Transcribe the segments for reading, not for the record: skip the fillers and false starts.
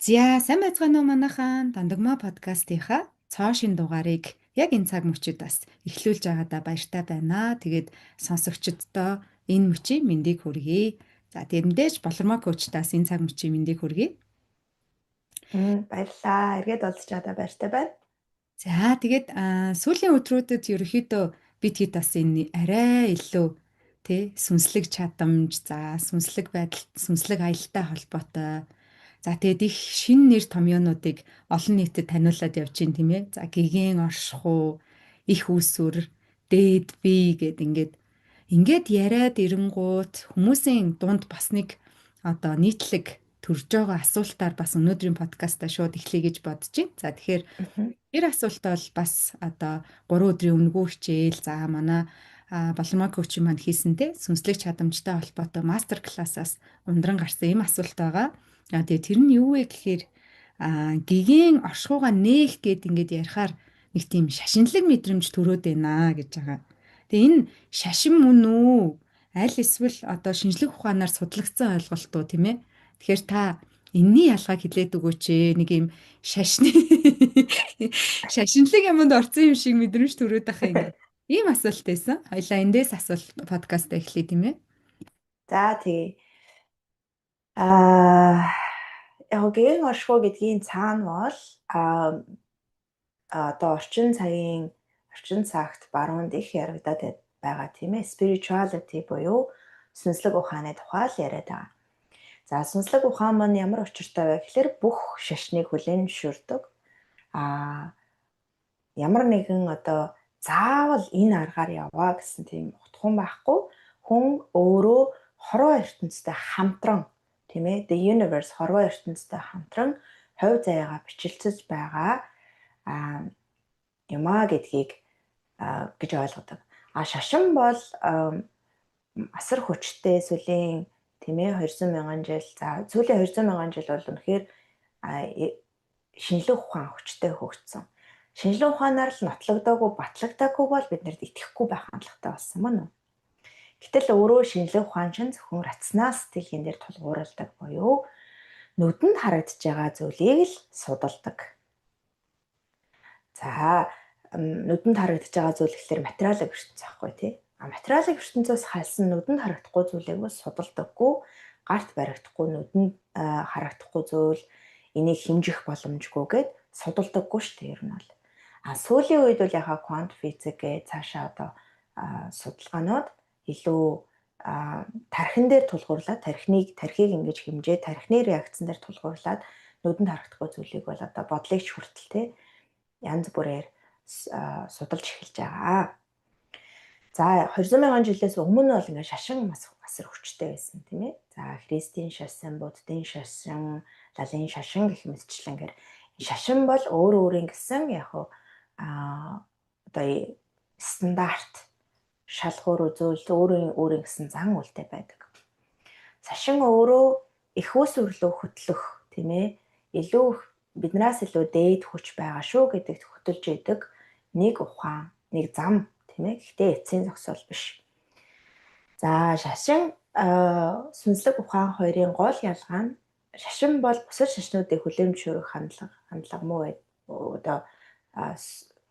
За сайн байцгаана уу манайхан Дандагмаа подкастынхаа цоошин дугаарыг яг энэ цаг мөчид бас эхлүүлж байгаадаа баяртай байна. Тэгээд сонсогчдоо энэ мөчийн мэндийг хүргэе. За тэрэндээж болормоо коучтаас энэ цаг мөчийн мэндийг хүргэе. Баярлалаа. Эргээд олж чадаа баяртай байна. За тэгээд сүүлийн өдрүүдэд ерөөхдөө бид хэд бас энэ арай илүү сүнслэг чадамж, за сүнслэг байдал, сүнслэг аялалтай холбоотой. За тэгээд их шин нэр томьёонуудыг олон нийтэд таниулаад явж байна тийм ээ. За гэгэн оршихуй, их үүсвэр, дээд бие гэд ингээд яриад ирэнгуут хүмүүсийн дунд бас нэг одоо нийтлэг төрж байгаа асуултаар бас өнөөдрийн подкаста шууд эхлэе гэж бодож байна. За тэгэхээр тэр асуулт бол бас одоо 3 өдрийн өмнөгөө хичээл за манай Балмаа коуч маань хийсэнтэй сүнслэг чадамжтай холбоотой мастер классаас ундран гарсан юм асуулт байгаа. Тэгээ тэр нь юу вэ гэхээр гэгийн оршихуйгаа нээх гэд ингээд ярихаар нэг тийм шашинлаг мэдрэмж төрөөд байна гэж байгаа. Тэгээ энэ шашин мөн үү? Аль эсвэл одоо шинжлэх ухаанаар судлагдсан ойлголт уу тийм ээ? Тэгэхээр та энэний ялгааг хэлээд өгөөч ээ. Нэг юм шашны шашинлаг юмд орсон юм шиг мэдрэмж төрөөд байгаа юм. Ийм асуулт байсан. Хоёлаа эндээс асуулт подкаст эхлэе тийм ээ. За тэгээ. Яг гэн оршихуй гэдгийн цаана бол одоо орчин цагт баруунд их яригадаад байгаа тийм ээ. Spirituality буюу сүнслэг ухааны тухай л яриад байгаа. За сүнслэг ухаан маань ямар учиртай вэ гэхээр бүх шашныг хүлээн зөвшөөрдөг. Ямар нэгэн одоо заавал энэ аргаар яваа гэсэн тийм утгагүй байхгүй. Хүн өөрөө хорвоо ертөнцтэй хамтран тийм ээ the universe хорвоо ертөнцтэй хамтран хувь заяагаа бичлэлцэж байгаа юмаа гэдгийг гэж ойлгодог. Шашин бол асар хүчтэй сүүлийн тийм ээ 200 мянган жил за сүүлийн 200 мянган жил бол үнэхээр шинжлэх ухаан хүчтэй хөгжсөн. Шинжлэх ухаанаар л нотлогдоогүй батлагдаагүй бол бид нарт итгэхгүй байх хандлагатай болсон мөн үү? Гэтэл өөрөө шинжлэх ухаан чинь зөвхөн рационал сэтгэлгэн дээр тулгуурладаг буюу нүдэнд харагдаж байгаа зүйлийг л судалдаг. За нүдэнд харагдаж байгаа зүйл гэхэлэр материалын ертөнц аахгүй тий. Материалын ертөнцөөс халсан нүдэнд харагдахгүй зүйлийг бас судалдаггүй, гарт баригдахгүй нүдэнд харагдахгүй зүйл энийг хэмжих боломжгүй гэд судалдаггүй шүү дээ ер нь бол. Сүүлийн үед бол яхаа квант физик гэ цаашаа одоо судалгаанууд илүү тархин дээр тулгуурлаад тархийг ингэж хэмжээ тархины реакцэн дээр тулгуурлаад нүдэнд харагдахгүй зүйлийг бол одоо бодлыг ч хүртэл те янз бүрээр судалж эхэлж байгаа. За 200 мянган жилээс өмнө бол ингээ шашин бас асар хүчтэй байсан тийм ээ. За христийн шашин, буддын шашин, лалын шашин гэх мэтчлэнгээр шашин бол өөр гэсэн яг одоо стандарт шалгуур үзүүл өөрийн гэсэн зан үйлтэй байдаг. Шашин өөрөө их үүсвэрлөө хөтлөх тийм ээ илүү биднээс илүү дээд хүч байгаа шүү гэдэгт хөтөлж идэг нэг ухаан, нэг зам тийм ээ. Гэхдээ эцсийн зогсоол биш. За шашин сүнслэг ухаан хоёрын гол ялгаа нь шашин бол бусад шашнуудыг хүлээн зөвшөөрөх хандлага муу одоо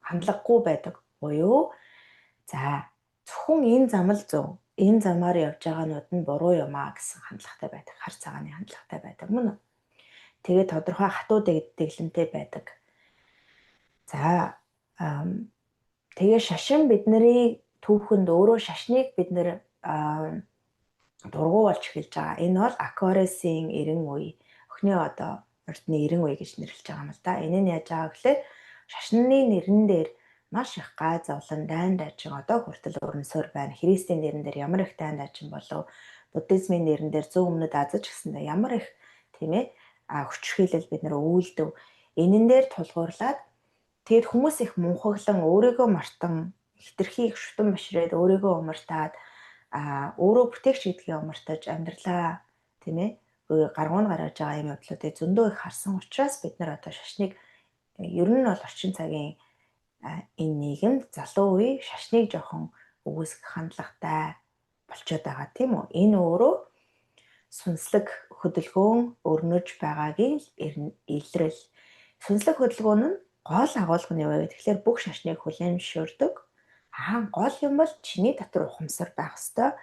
хандлагагүй байдаг буюу за зөвхөн энэ зам л зөв энэ замаар явж байгаанууд нь буруу юм аа гэсэн хандлагатай байдаг. Хар цагааны хандлагатай байдаг мөн үү? Тэгээд тодорхой хатуу дэглэмтэй байдаг. За тэгээ шашин бидний түүхэнд өөрөө шашныг бид нэр дургуй болж эхэлж байгаа. Энэ бол Aquarius-ийн 90 үе, өхний одоо урдны 90 үе гэж нэрлэж байгаа юм л да. Энэ нь яаж байгаа гэхээр шашны нэрэн дээр маш их гай зовлон дайн дайчин одоо хүртэл өрнөсөөр байна. Христийн нэрэн дээр ямар их дайн дайчин болов, буддизмын нэрэн дээр зөв өмнөд Азич гэсэндээ ямар их тийм ээ хүчрхийлэл бид нэр үйлдэв. Энэн дээр тулгуурлаад тэгэд хүмүүс их мунхаглан өөрийгөө мартан хитрхийг шүтэн бишрээд өөрийгөө умартаад өөрөө бүтээгч гэдгийг умартаж амьдралаа тийм ээ гаргуун гаргаж байгаа юм явдлуудыг зөндөө их харсан учраас бид нар одоо шашныг ер нь бол орчин цагийн энэ нийгэмд залуу үе шашныг жоохон өгөөсгөх хандлагатай болчиход байгаа тийм үү. Энэ өөрөө сүнслэг хөдөлгөөн өрнөж байгаагийн илрэл. Сүнслэг хөдөлгөөн нь гол агуулга нь юу вэ гэхээр бүх шашныг хүлээн зөвшөөрдөг. Гол юм бол чиний дотор ухамсар байх ёстой.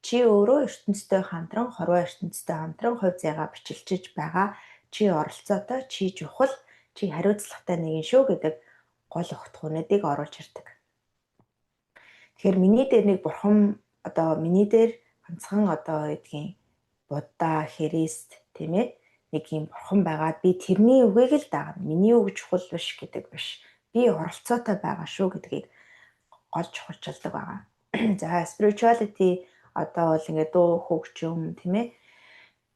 Чи өөрөө ертөнцтэй хамтран, хорвоо ертөнцтэй хамтран хувь заяага бичилчиж байгаа. Чи оролцоотой, чи чухал, чи хариуцлагатай нэгэн шүү гэдэг гол утгуудыг оруулж ирдэг. Тэгэхээр миний дээр нэг бурхан миний дээр ганцхан эдгийн Будда, Христ тийм ээ нэг юм бурхан байгаад би тэрний үгийг л дагна. Миний үг чухал биш гэдэг биш. Би оролцоотой байгаа шүү гэдгийг гол чухалчилдаг байгаа. За spirituality бол ингээд дуу хөгжим тийм ээ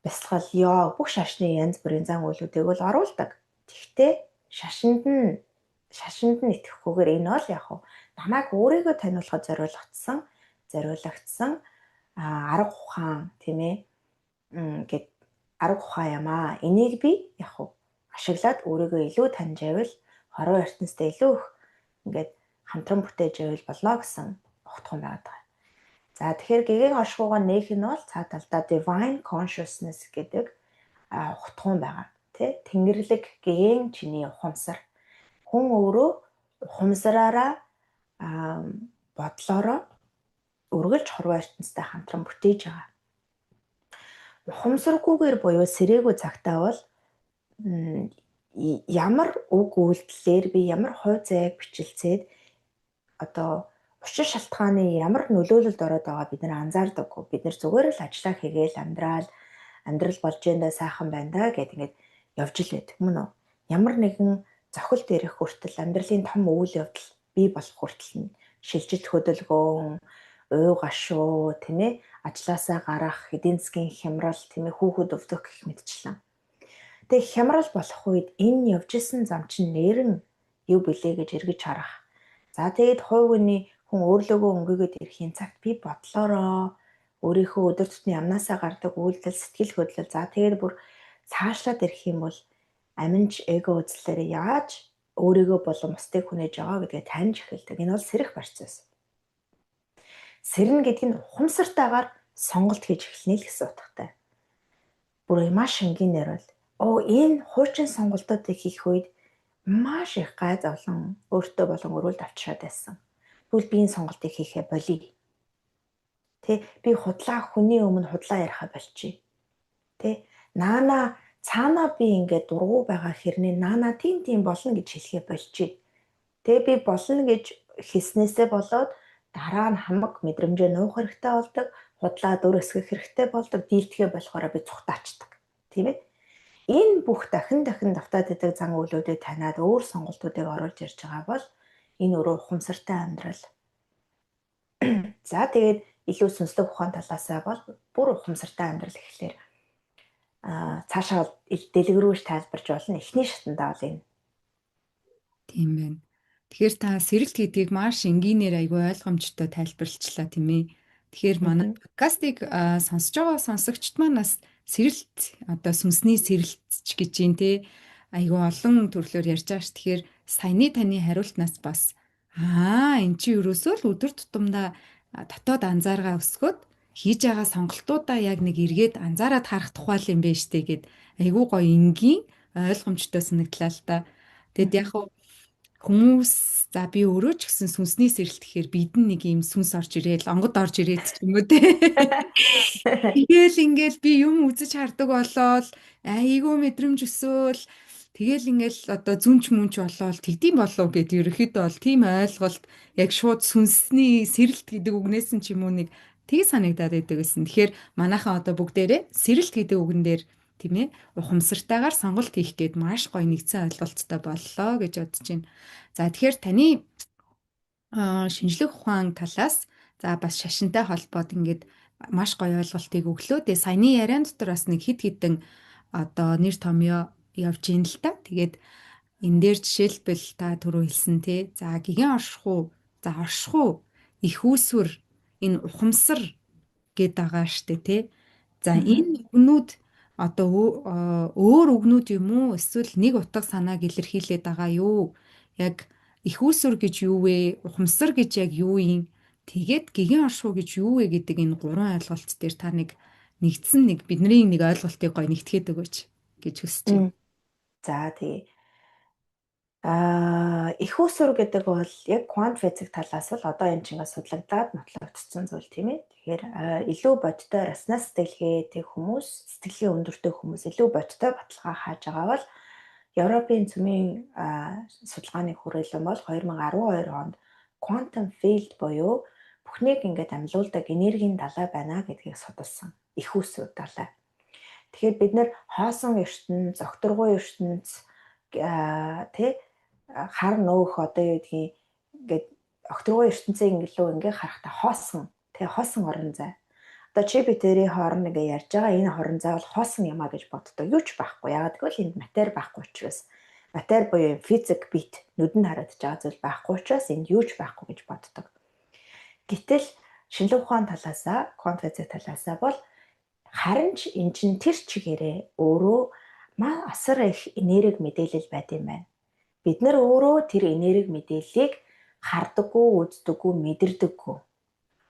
бясалгал йог бүх шашны янз бүрийн зан үйлүүдийг бол оруулдаг. Тэгвэл шашинд нь итгэхгүйгээр энэ бол яг намайг өөрийгөө таниулахад зориулагдсан арга ухаан тийм ээ гэд арга ухаан юм аа. Энийг би яг ашиглаад өөрийгөө илүү таньж байвал хорвоо ертөнцтэй илүү их ингээд хамтран бүтээж байвал болно гэсэн утга байдаг. За тэгэхээр гэгээн оршихуйгаа нээх нь бол цаа талдаа divine consciousness гэдэг утга байгаа. Тэ тэнгэрлэг гэгээн чиний ухамсар. Хүн өөрөө ухамсараараа бодлороо үргэлж хорвоо ертөнцтэй хамтран бүтээж байгаа. Ухамсаргүйгээр буюу сэрээгүй цагтаа бол ямар үг үйлдэлээр би ямар хувь заяаг бичилцээд учир шалтгааны ямар нөлөөлөлд ороод байгаа бид нар анзаардаггүй. Бид нар зүгээр л ажиллаа хийгээл амьдрал болж эндээ сайхан байна да гэд ингээд явж л байдаг юм уу? Ямар нэгэн зохилт ирэх хүртэл амьдралын том үйл явдал бий болох хүртэл нь шилжилт хөдөлгөөн, уй гашуу, тийм ээ, ажилласаа гарах, эдийн засгийн хямрал, тийм ээ, хүүхэд өвдөх гэх мэтчлэн. Тэгээ хямрал болох үед энэ явж исэн зам чинь нэрэн юу билээ гэж эргэж харах. За тэгээд хувь хүн өөрлөгөө өнгөгөөд ирэхийн цагт би бодлороо өөрийнхөө өдөр тутмын амнаасаа гардаг үйлдэл, сэтгэл хөдлөл за тэгээд бүр цаашлаад ирэх юм бол аминж эго үзлээрээ яаж өөрийгөө болон бусдыг хүнэж байгаа гэдгээ таньж эхэлдэг. Энэ бол сэрэх процесс. Сэрнэ гэдэг нь ухамсартайгаар сонголт хийж эхэлнэ л гэсэн утгатай. Бүр маш энгийнээр бол энэ хуучин сонголтуудыг хийх үед маш их гай зовлон өөртөө болон өрөөлд авчираад байсан. Тэгвэл би энэ сонголтыг хийхээ болий. Тэ би хүний өмнө худлаа яриахаа болчих. Тэ цаанаа би ингээд дургу байгаа хэрнээ тийм болно гэж хэлэхээ болчих. Тэ би болно гэж хэлснээсээ болоод дараа нь хамаг мэдрэмжээ нуух хэрэгтэй болдог, худлаа дөр эсгэх хэрэгтэй болдог, дийлдэхээ болохоор би цухтаачдаг. Тийм ээ. Энэ бүх дахин давтаад идэг зан үйлүүдийг таниад өөр сонголтуудыг оруулж ирж байгаа бол энэ өөрөө ухамсартай амьдрал. За тэгээд илүү сүнслэг ухаан талаасаа бол бүр ухамсартай амьдрал гэхлээр цаашаа дэлгэрүүлж тайлбарж болно. Эхний шатндаа бол энэ. Тийм байна. Тэгэхээр та сэрэлт гэдгийг маш энгийнээр айгүй ойлгомжтой тайлбарлалчлаа тийм ээ. Тэгэхээр манай подкастыг сонсож байгаа сонсогчд маань бас сэрэлт сүнсний сэрэлтч гэж юм те айгүй олон төрлөөр ярьж байгаа ш. Тэгэхээр саяны таны хариултнаас бас эн чи ерөөсөө л өдөр тутамдаа дотоод анзааргаа өсгөөд хийж байгаа сонголтуудаа яг нэг эргээд анзаараад харах тухай л юм байна штэ гэд айгүй гоё энгийн ойлгомжтой санагдлаа л та. Тэгэд яг хүмүүс за би өөрөө ч гэсэн сүнсний сэрэлт гэхээр бид нэг юм сүнс орж ирээл онгод орж ирээд ч юм уу те. Ингээл би юм үзэж хардаг болоод айгүй мэдрэмж өсөөл тэгэл ингээл зүнч мүнч болоод тэгдэм болов гэд ерөөхдөө бол тийм ойлголт яг шууд сүнсний сэрэлт гэдэг үгнээс нь ч юм уу нэг тийг санагдаад байдаг гэсэн. Тэгэхээр манайхан бүгдээрээ сэрэлт гэдэг үгэн дээр тийм ээ ухамсартайгаар сонголт хийх гээд маш гоё нэгдсэн ойлголттой боллоо гэж бодож байна. За тэгэхээр таны шинжлэх ухаан талаас за бас шашинтай холбоод ингээд маш гоё ойлголтыг өглөө. Тэгээ саяны яриан дотор бас нэг хид хідэн нэр томьёо явж ийн л та. Тэгээд энэ дээр жишээлбэл та түрүү хэлсэн те. За гигэн оршихуу, за оршихуу, их үүсвэр, энэ ухамсар гээд байгаа штэ те. За энэ үгнүүд өөр үгнүүд юм уу? Эсвэл нэг утга санааг илэрхийлээд байгаа юу? Яг их үүсвэр гэж юу вэ? Ухамсар гэж яг юу юм? Тэгээд гигэн оршихуу гэж юу вэ гэдэг энэ гурван ойлголт дээр та нэг нэгдсэн нэг бидний нэг ойлголтыг гоё нэгтгэхэд өгөөч гэж хүсэж байна. За тий. Их усүр гэдэг бол яг квант физик талаас бол одоо энэ чинь судлагдаад нотлогдсон зүйл тийм ээ. Тэгэхээр илүү бодтой раснаас сэтгэлгээтэй хүмүүс, сэтгэлгээ өндөртэй хүмүүс илүү бодтой баталгаа хааж байгаа бол Европын цөмийн судалгааны хүрээлэн бол 2012 онд quantum field буюу бүхнийг ингээд амьлуулдаг энергийн далай байна гэдгийг судалсан. Их усүр далай. Тэгэхээр бид нэр хоосон ертөнц, зөгтөргөө ертөнц тий хар нөөх одоо юу гэдгийг ингээд огтөргөө ертөнцийн гэлөө ингээ харахтаа хоосон орон зай. Одоо чи би тэрийн хооронд ингээ ярьж байгаа энэ орон зай бол хоосон юм а гэж боддог. Юу ч байхгүй. Ягаад гэвэл энд матери байхгүй учраас матери буюу физик бит нүдэнд харагдаж байгаа зүйл байхгүй учраас энд юу ч байхгүй гэж боддог. Гэтэл шинжлэх ухааны талаасаа, квант физик талаасаа бол харин ч энэ чинь тэр чигээрээ өөрөө асар их энерги мэдээлэл байд юм байна. Бид нар өөрөө тэр энерги мэдээллийг хардаггүй, үздэггүй, мэдэрдэггүй.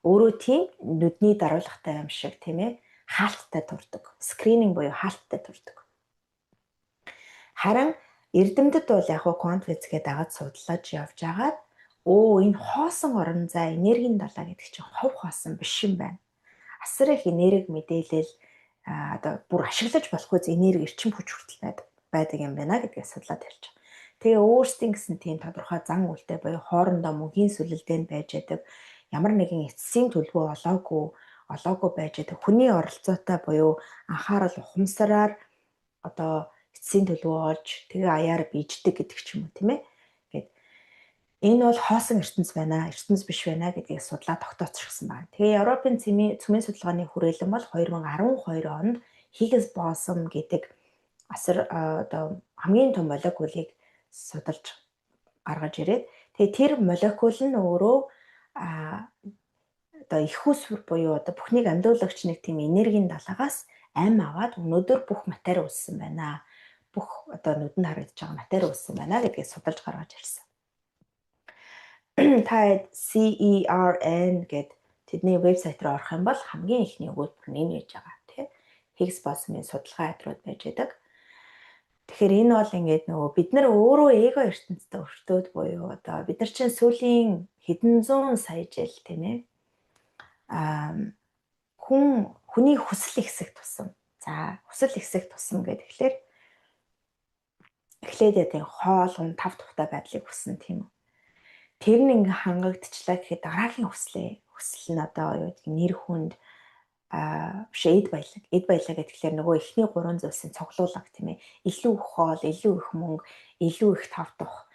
Өөрөө тийм нүдний даруулгатай юм шиг тийм ээ хаалттай турдаг. Скрининг буюу хаалттай турдаг. Харин эрдэмтэд бол яг квант физикээ дагаж судлаж явж агаад энэ хоосон орон зай энергийн далай гэдэг чинь хов хоосон биш юм байна. Асар их энерги мэдээлэл одоо бүр ашиглаж болох үз энерги эрчим хүч хүртэл байдаг юм байна гэдгийг судлаад ярьж байгаа. Тэгээ өөрсдийн гэсэн тийм тодорхой зан үйлтэй буюу хоорондоо мөнхийн сүлэлдэн байж байдаг ямар нэгэн эцсийн төлөвөө олоогүй байж байдаг хүний оролцоотой буюу анхаарал ухамсараар одоо эцсийн төлөвөө олж тэгээ аяар бийждэг гэдэг ч юм уу тийм ээ. Гэт энэ бол хоосон ертөнц байна, ертөнц биш байна гэдгийг судлаад тогтоочихсон байна. Тэгээ Европын цөмийн судалгааны хүрээлэн бол 2012 онд Higgs boson гэдэг асар одоо хамгийн том молекулыг судалж гаргаж ирээд тэгээ тэр молекул нь өөрөө одоо их усүр буюу одоо бүхнийг амьдуулагч нэг тийм энергийн далаагаас ам аваад өнөөдөр бүх матери үүссэн байна. Бүх одоо нүдэнд харагдаж байгаа матери үүссэн байна гэдгийг судалж гаргаж ирсэн. Та CERN гэд тэдний вебсайт руу орох юм бол хамгийн ихний өгүүлбэр нь энэ байж байгаа тийм Higgs boson-ын судалгаа айдрууд байж байдаг. Тэгэхээр энэ бол ингээд нөгөө бид нар өөрөө эго ертөнцид өртөөд буюу одоо бид нар чинь сүүлийн хэдэн зуун сая жил тийм ээ хүний хүсэл ихсэх тусам. За хүсэл ихсэх тусам гэхээр эхлээд тийм хоол хүн тав тухтай байдлыг хүссэн тийм үү. Тэр нь ингээ хангагдчихлаа гэхэд дараагийн хүсэл нь одоо юу гэдэг нэр хүнд эд баялаг гэхэлэр нөгөө эхний 3 зүйлсийн цуглуулга тийм ээ. Илүү их хоол, илүү их мөнгө, илүү их тав тух.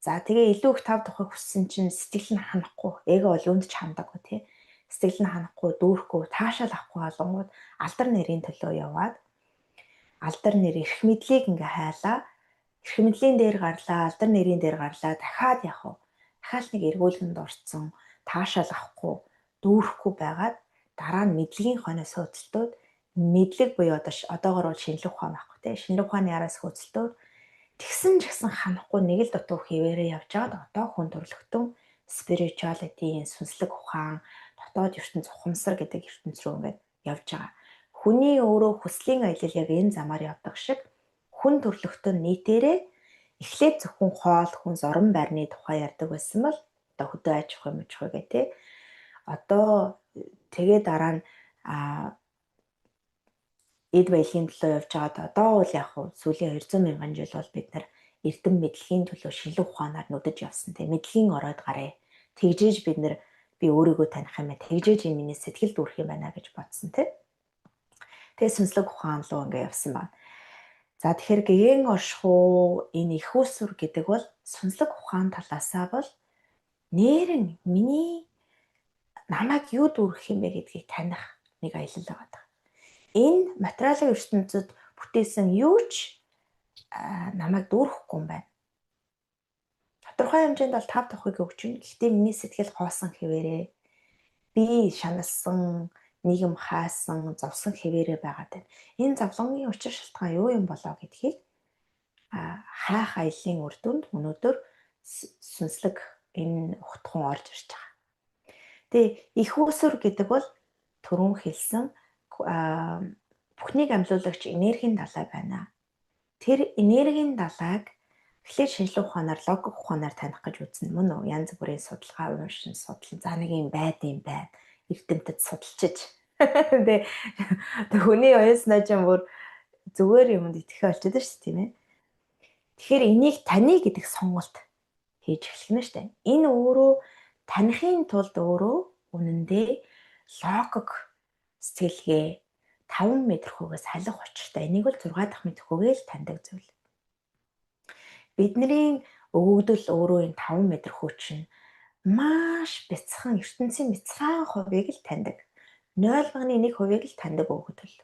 За тэгээ илүү их тав тухыг хүссэн чинь сэтгэл нь ханахгүй. Эго бол өнд ч хандаагүй тийм. Сэтгэл нь ханахгүй, дүүрэхгүй, таашаал авахгүй болонгууд алдар нэрийн төлөө яваад алдар нэр эрх мэдлийг ингээ хайлаа. Эрх мэдлийн дээр гарлаа, алдар нэрийн дээр гарлаа. Дахиад дахиад нэг эргүүлгэнд орцсон, таашаал авахгүй, дүүрэхгүй байгаад дараа нь мэдлэгийн хойноос хөөцөлтөөд мэдлэг буюу одоогоор бол шинжлэх ухаан байхгүй тийм шинжлэх ухааны араас хөөцөлтөөд тэгсэн ч гэсэн ханахгүй нэг л дутуу хിവэрээ явж байгаад одоо хүн төрлөختөн spirituality, сүнслэг ухаан, дотоод ертөнц ухамсар гэдэг ертөнц рүү ингээд явж байгаа. Хүний өөрөө хүслийн аялал яг энэ замаар явдаг шиг хүн төрлөختөн нийтээрээ эхлээд зөвхөн хоол, хүн зуран байрны тухай ярьдаг байсан бол одоо хөдөө аж ахуй гэх тийм одоо тэгээ дараа нь эд баялагын төлөө явж байгаад одоо бол яг сүүлийн 200 мянган жил бол бид нар эрдэм мэдлэгийн төлөө шинжлэх ухаанаар нүдэж явсан тийм мэдлэгийн оройд гараа. Тэгжээж бид нар би өөрийгөө таних юм аа. Тэгжээж энэ миний сэтгэл дүүрэх юм байна гэж бодсон тийм. Тэгээ сүнслэг ухаан руу ингээ явсан байна. За тэгэхээр гэгэн оршихуу энэ их усүр гэдэг бол сүнслэг ухаан талаасаа бол нэрэн миний намайг юу дүүрэх юм бэ гэдгийг таних нэг аялал байгаа. Энэ материалын ертөнцид бүтээсэн юу ч намайг дүүрэхгүй юм байна. Тодорхой хэмжээнд бол тав тухыг өгч юм. Гэхдээ миний сэтгэл хоосон хэвээрээ би шаналсан, нийгэм хаасан, зовсон хэвээрээ байгаад байна. Энэ зовлонгийн учир шалтгаан юу юм болоо гэдгийг хайх аяллаа үр дүнд өнөөдөр сүнслэг энэ ухтхан орж ирж байгаа. Тэгээ их усүр гэдэг бол түрүүн хэлсэн бүхнийг амьлуулагч энергийн далай байна. Тэр энергийн далайг эхлээд шинжлэх ухаанаар, логик ухаанаар таних гэж үзнэ мөн үү? Янз бүрийн судалгаа уншин судлан за нэг юм байна. Эрдэмтэд судалчиж. Тэ хүний оюун санаа бүр зүгээр юмд итгэх болчиход шүү дээ, тийм ээ. Тэгэхээр энийг таны гэдэг сонголт хийж эхэлнэ шүү дээ. Энэ өөрөө танихын тулд өөрөө үнэндээ логик сэтгэлгээ 5 мэдрэхүйгээс халих учиртай. Энийг бол 6 дахь мэдрэхүйгээ л таньдаг зүйл. Бидний өгөгдөл өөрөө энэ 5 мэдрэхүй чинь маш бяцхан, ертөнцийн бяцхан хувийг л таньдаг. 0.1% л таньдаг өгөгдөл.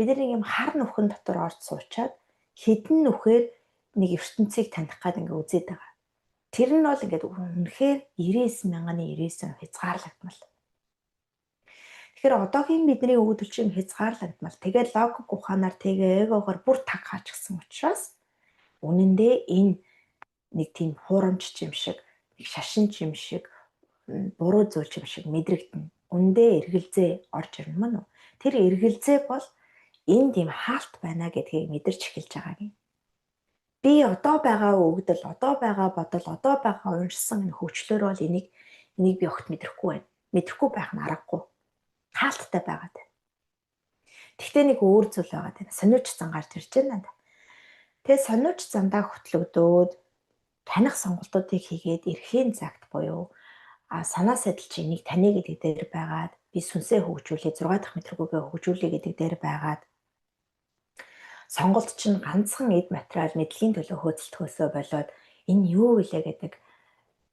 Бид нэг юм хар нүхэн дотор орж суучаад хідэн нүхээр нэг ертөнцийг таних гад ингээ үзээд байгаа. Тэр нь бол ингээд үнэхээр 99,99 хязгаарлагдмал. Тэгэхээр одоогийн бидний өгөгдөл чинь хязгаарлагдмал. Тэгээд логик ухаанаар тэгээ эгоогоор бүр таг хаачихсан учраас үнэндээ энэ нэг тийм хуурамч юм шиг, нэг шашин юм шиг, буруу зүйл юм шиг мэдрэгдэнэ. Үндэ эргэлзээ орж ирнэ мөн үү? Тэр эргэлзээ бол энэ тийм хаалт байна гэдгийг мэдэрч эхэлж байгаа юм. Би одоо байгаа өгөгдөл, одоо байгаа бодол, одоо байгаа уншсан энэ хөвчлөөр бол энийг би огт мэдрэхгүй байна. Мэдрэхгүй байх нь аргагүй. Хаалттай байгаад байна. Гэхдээ нэг өөр зүйл байгаад байна. Сониуч зан гарч ирж байна. Тэгээ сониуч зандаа хөтлөгдөөд таних сонголтуудыг хийгээд эрхийн цагт буюу санаа сайдал чинь энийг таны гэдэг дээр байгаад би сүнсээ хөгжүүлээ 6 дахь мэдрэгүүгээ хөгжүүлээ гэдэг дээр байгаад сонголт чинь ганцхан эд материал мэдлэгийн төлөө хөөцөлтгөөсөө болоод энэ юу вэ гэдэг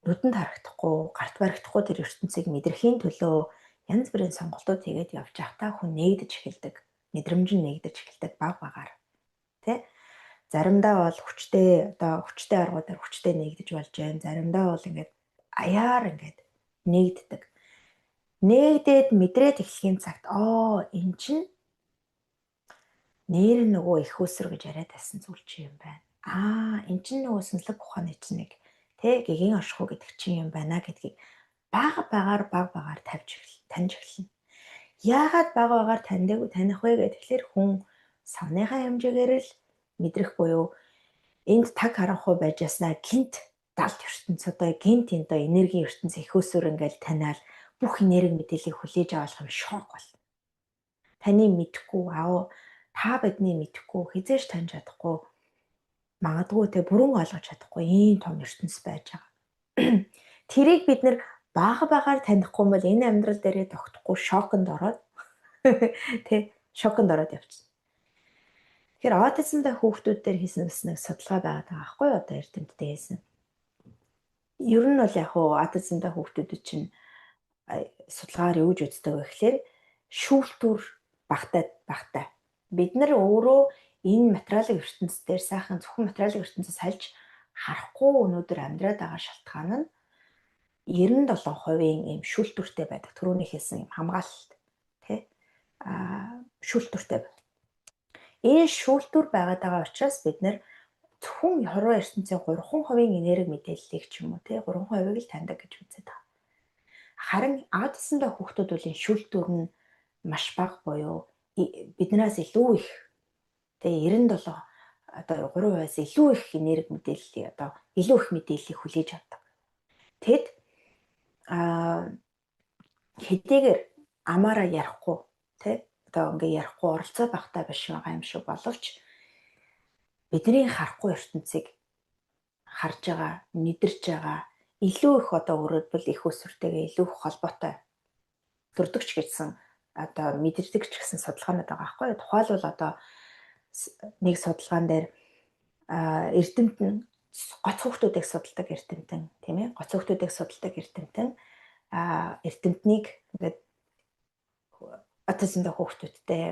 нүдэнд харагдахгүй, гарт баригдахгүй тэр ертөнцийг мэдрэхийн төлөө янз бүрийн сонголтууд хийгээд явж байхдаа хүн нэгдэж эхэлдэг. Мэдрэмж нь нэгдэж эхэлдэг баг багаар. Тэ? Заримдаа бол хүчтэй аргуудаар хүчтэй нэгдэж болж байна. Заримдаа бол ингээд аяар ингээд нэгддэг. Нэгдээд мэдрээд эхлэхийн цагт эн чинь нэр нөгөө их өсөр гэж яриад байсан зүйл чи юм байна. Эн чинь нөгөө сүнслэг ухааны чинь нэг гэгийн оршихуй гэдэг чинь юм байна гэдгийг баг багаар таньж эхэлнэ. Яагаад баг багаар таних вэ гэхээр хүн савныхаа хэмжээгээр л мэдрэх буюу энд таг харанхуй байж яснаа гинт далд ертөнц одоо гинт энэ энергийн ертөнц их өсөр ингээл таниал бүх энерги мэдээллийг хүлээж авах юм шок бол. Таны мэдхгүй та бидний мэдхгүй хизээж таньж чадахгүй магадгүй бүрэн ойлгож чадахгүй ийм том ертөнц байж байгаа. Тэрийг бид нэр бага багаар танихгүй бол энэ амьдрал дээрээ тогтохгүй шоконд ороод шоконд ороод явчихна. Тэгэхээр аутизмтай хүүхдүүдээр хийсэн нэг судалгаа байгаад байгаа байхгүй юу одоо эрдэмтдээ хийсэн. Ер нь бол яг аутизмтай хүүхдүүд чинь судалгаагаар юу гэж үздэг вэ гэхээр шүүлтүр багтай. Бид нар өөрөө энэ материалын ертөнцийн дээр сайхан зөвхөн материалын ертөнцөөс сальж харахгүй өнөөдөр амьдраад байгаа шалтгаан нь 97% ийм шүүлтүртэй байдаг. Түрүүний хэлсэн юм хамгаалалт шүүлтүртэй байдаг. Энэ шүүлтүр байгаад байгаа учраас бид нэр зөвхөн хорвоо ертөнцийн 3% энерги мэдээллийг ч юм уу 3%-ыг л таньдаг гэж үздэг. Харин аутизмтай хүүхдүүд бол энэ шүүлтүр нь маш бага буюу биднээс илүү их 97 одоо 3%-аас илүү их энерги мэдээллийг илүү их мэдээллийг хүлээж авдаг. Тэгэд хэдийгээр амаараа ярихгүй ингээ ярихгүй оролцоо багтаа биш байгаа юм шиг боловч бидний харахгүй ертөнцийг харж байгаа, мэдэрч байгаа илүү их өөрөөр их өсвөртэйгээ илүү их холбоотой төрдөгч гэсэн мэдэрдэг ч гэсэн судалгаанууд байгаа байхгүй юу. Тухайлбал нэг судалгаан дээр эрдэмтэн гоц хүүхдүүдийг судалдаг эрдэмтэн тийм ээ гоц хүүхдүүдийг судалдаг эрдэмтнийг ингээд аутизмтай хүүхдүүдтэй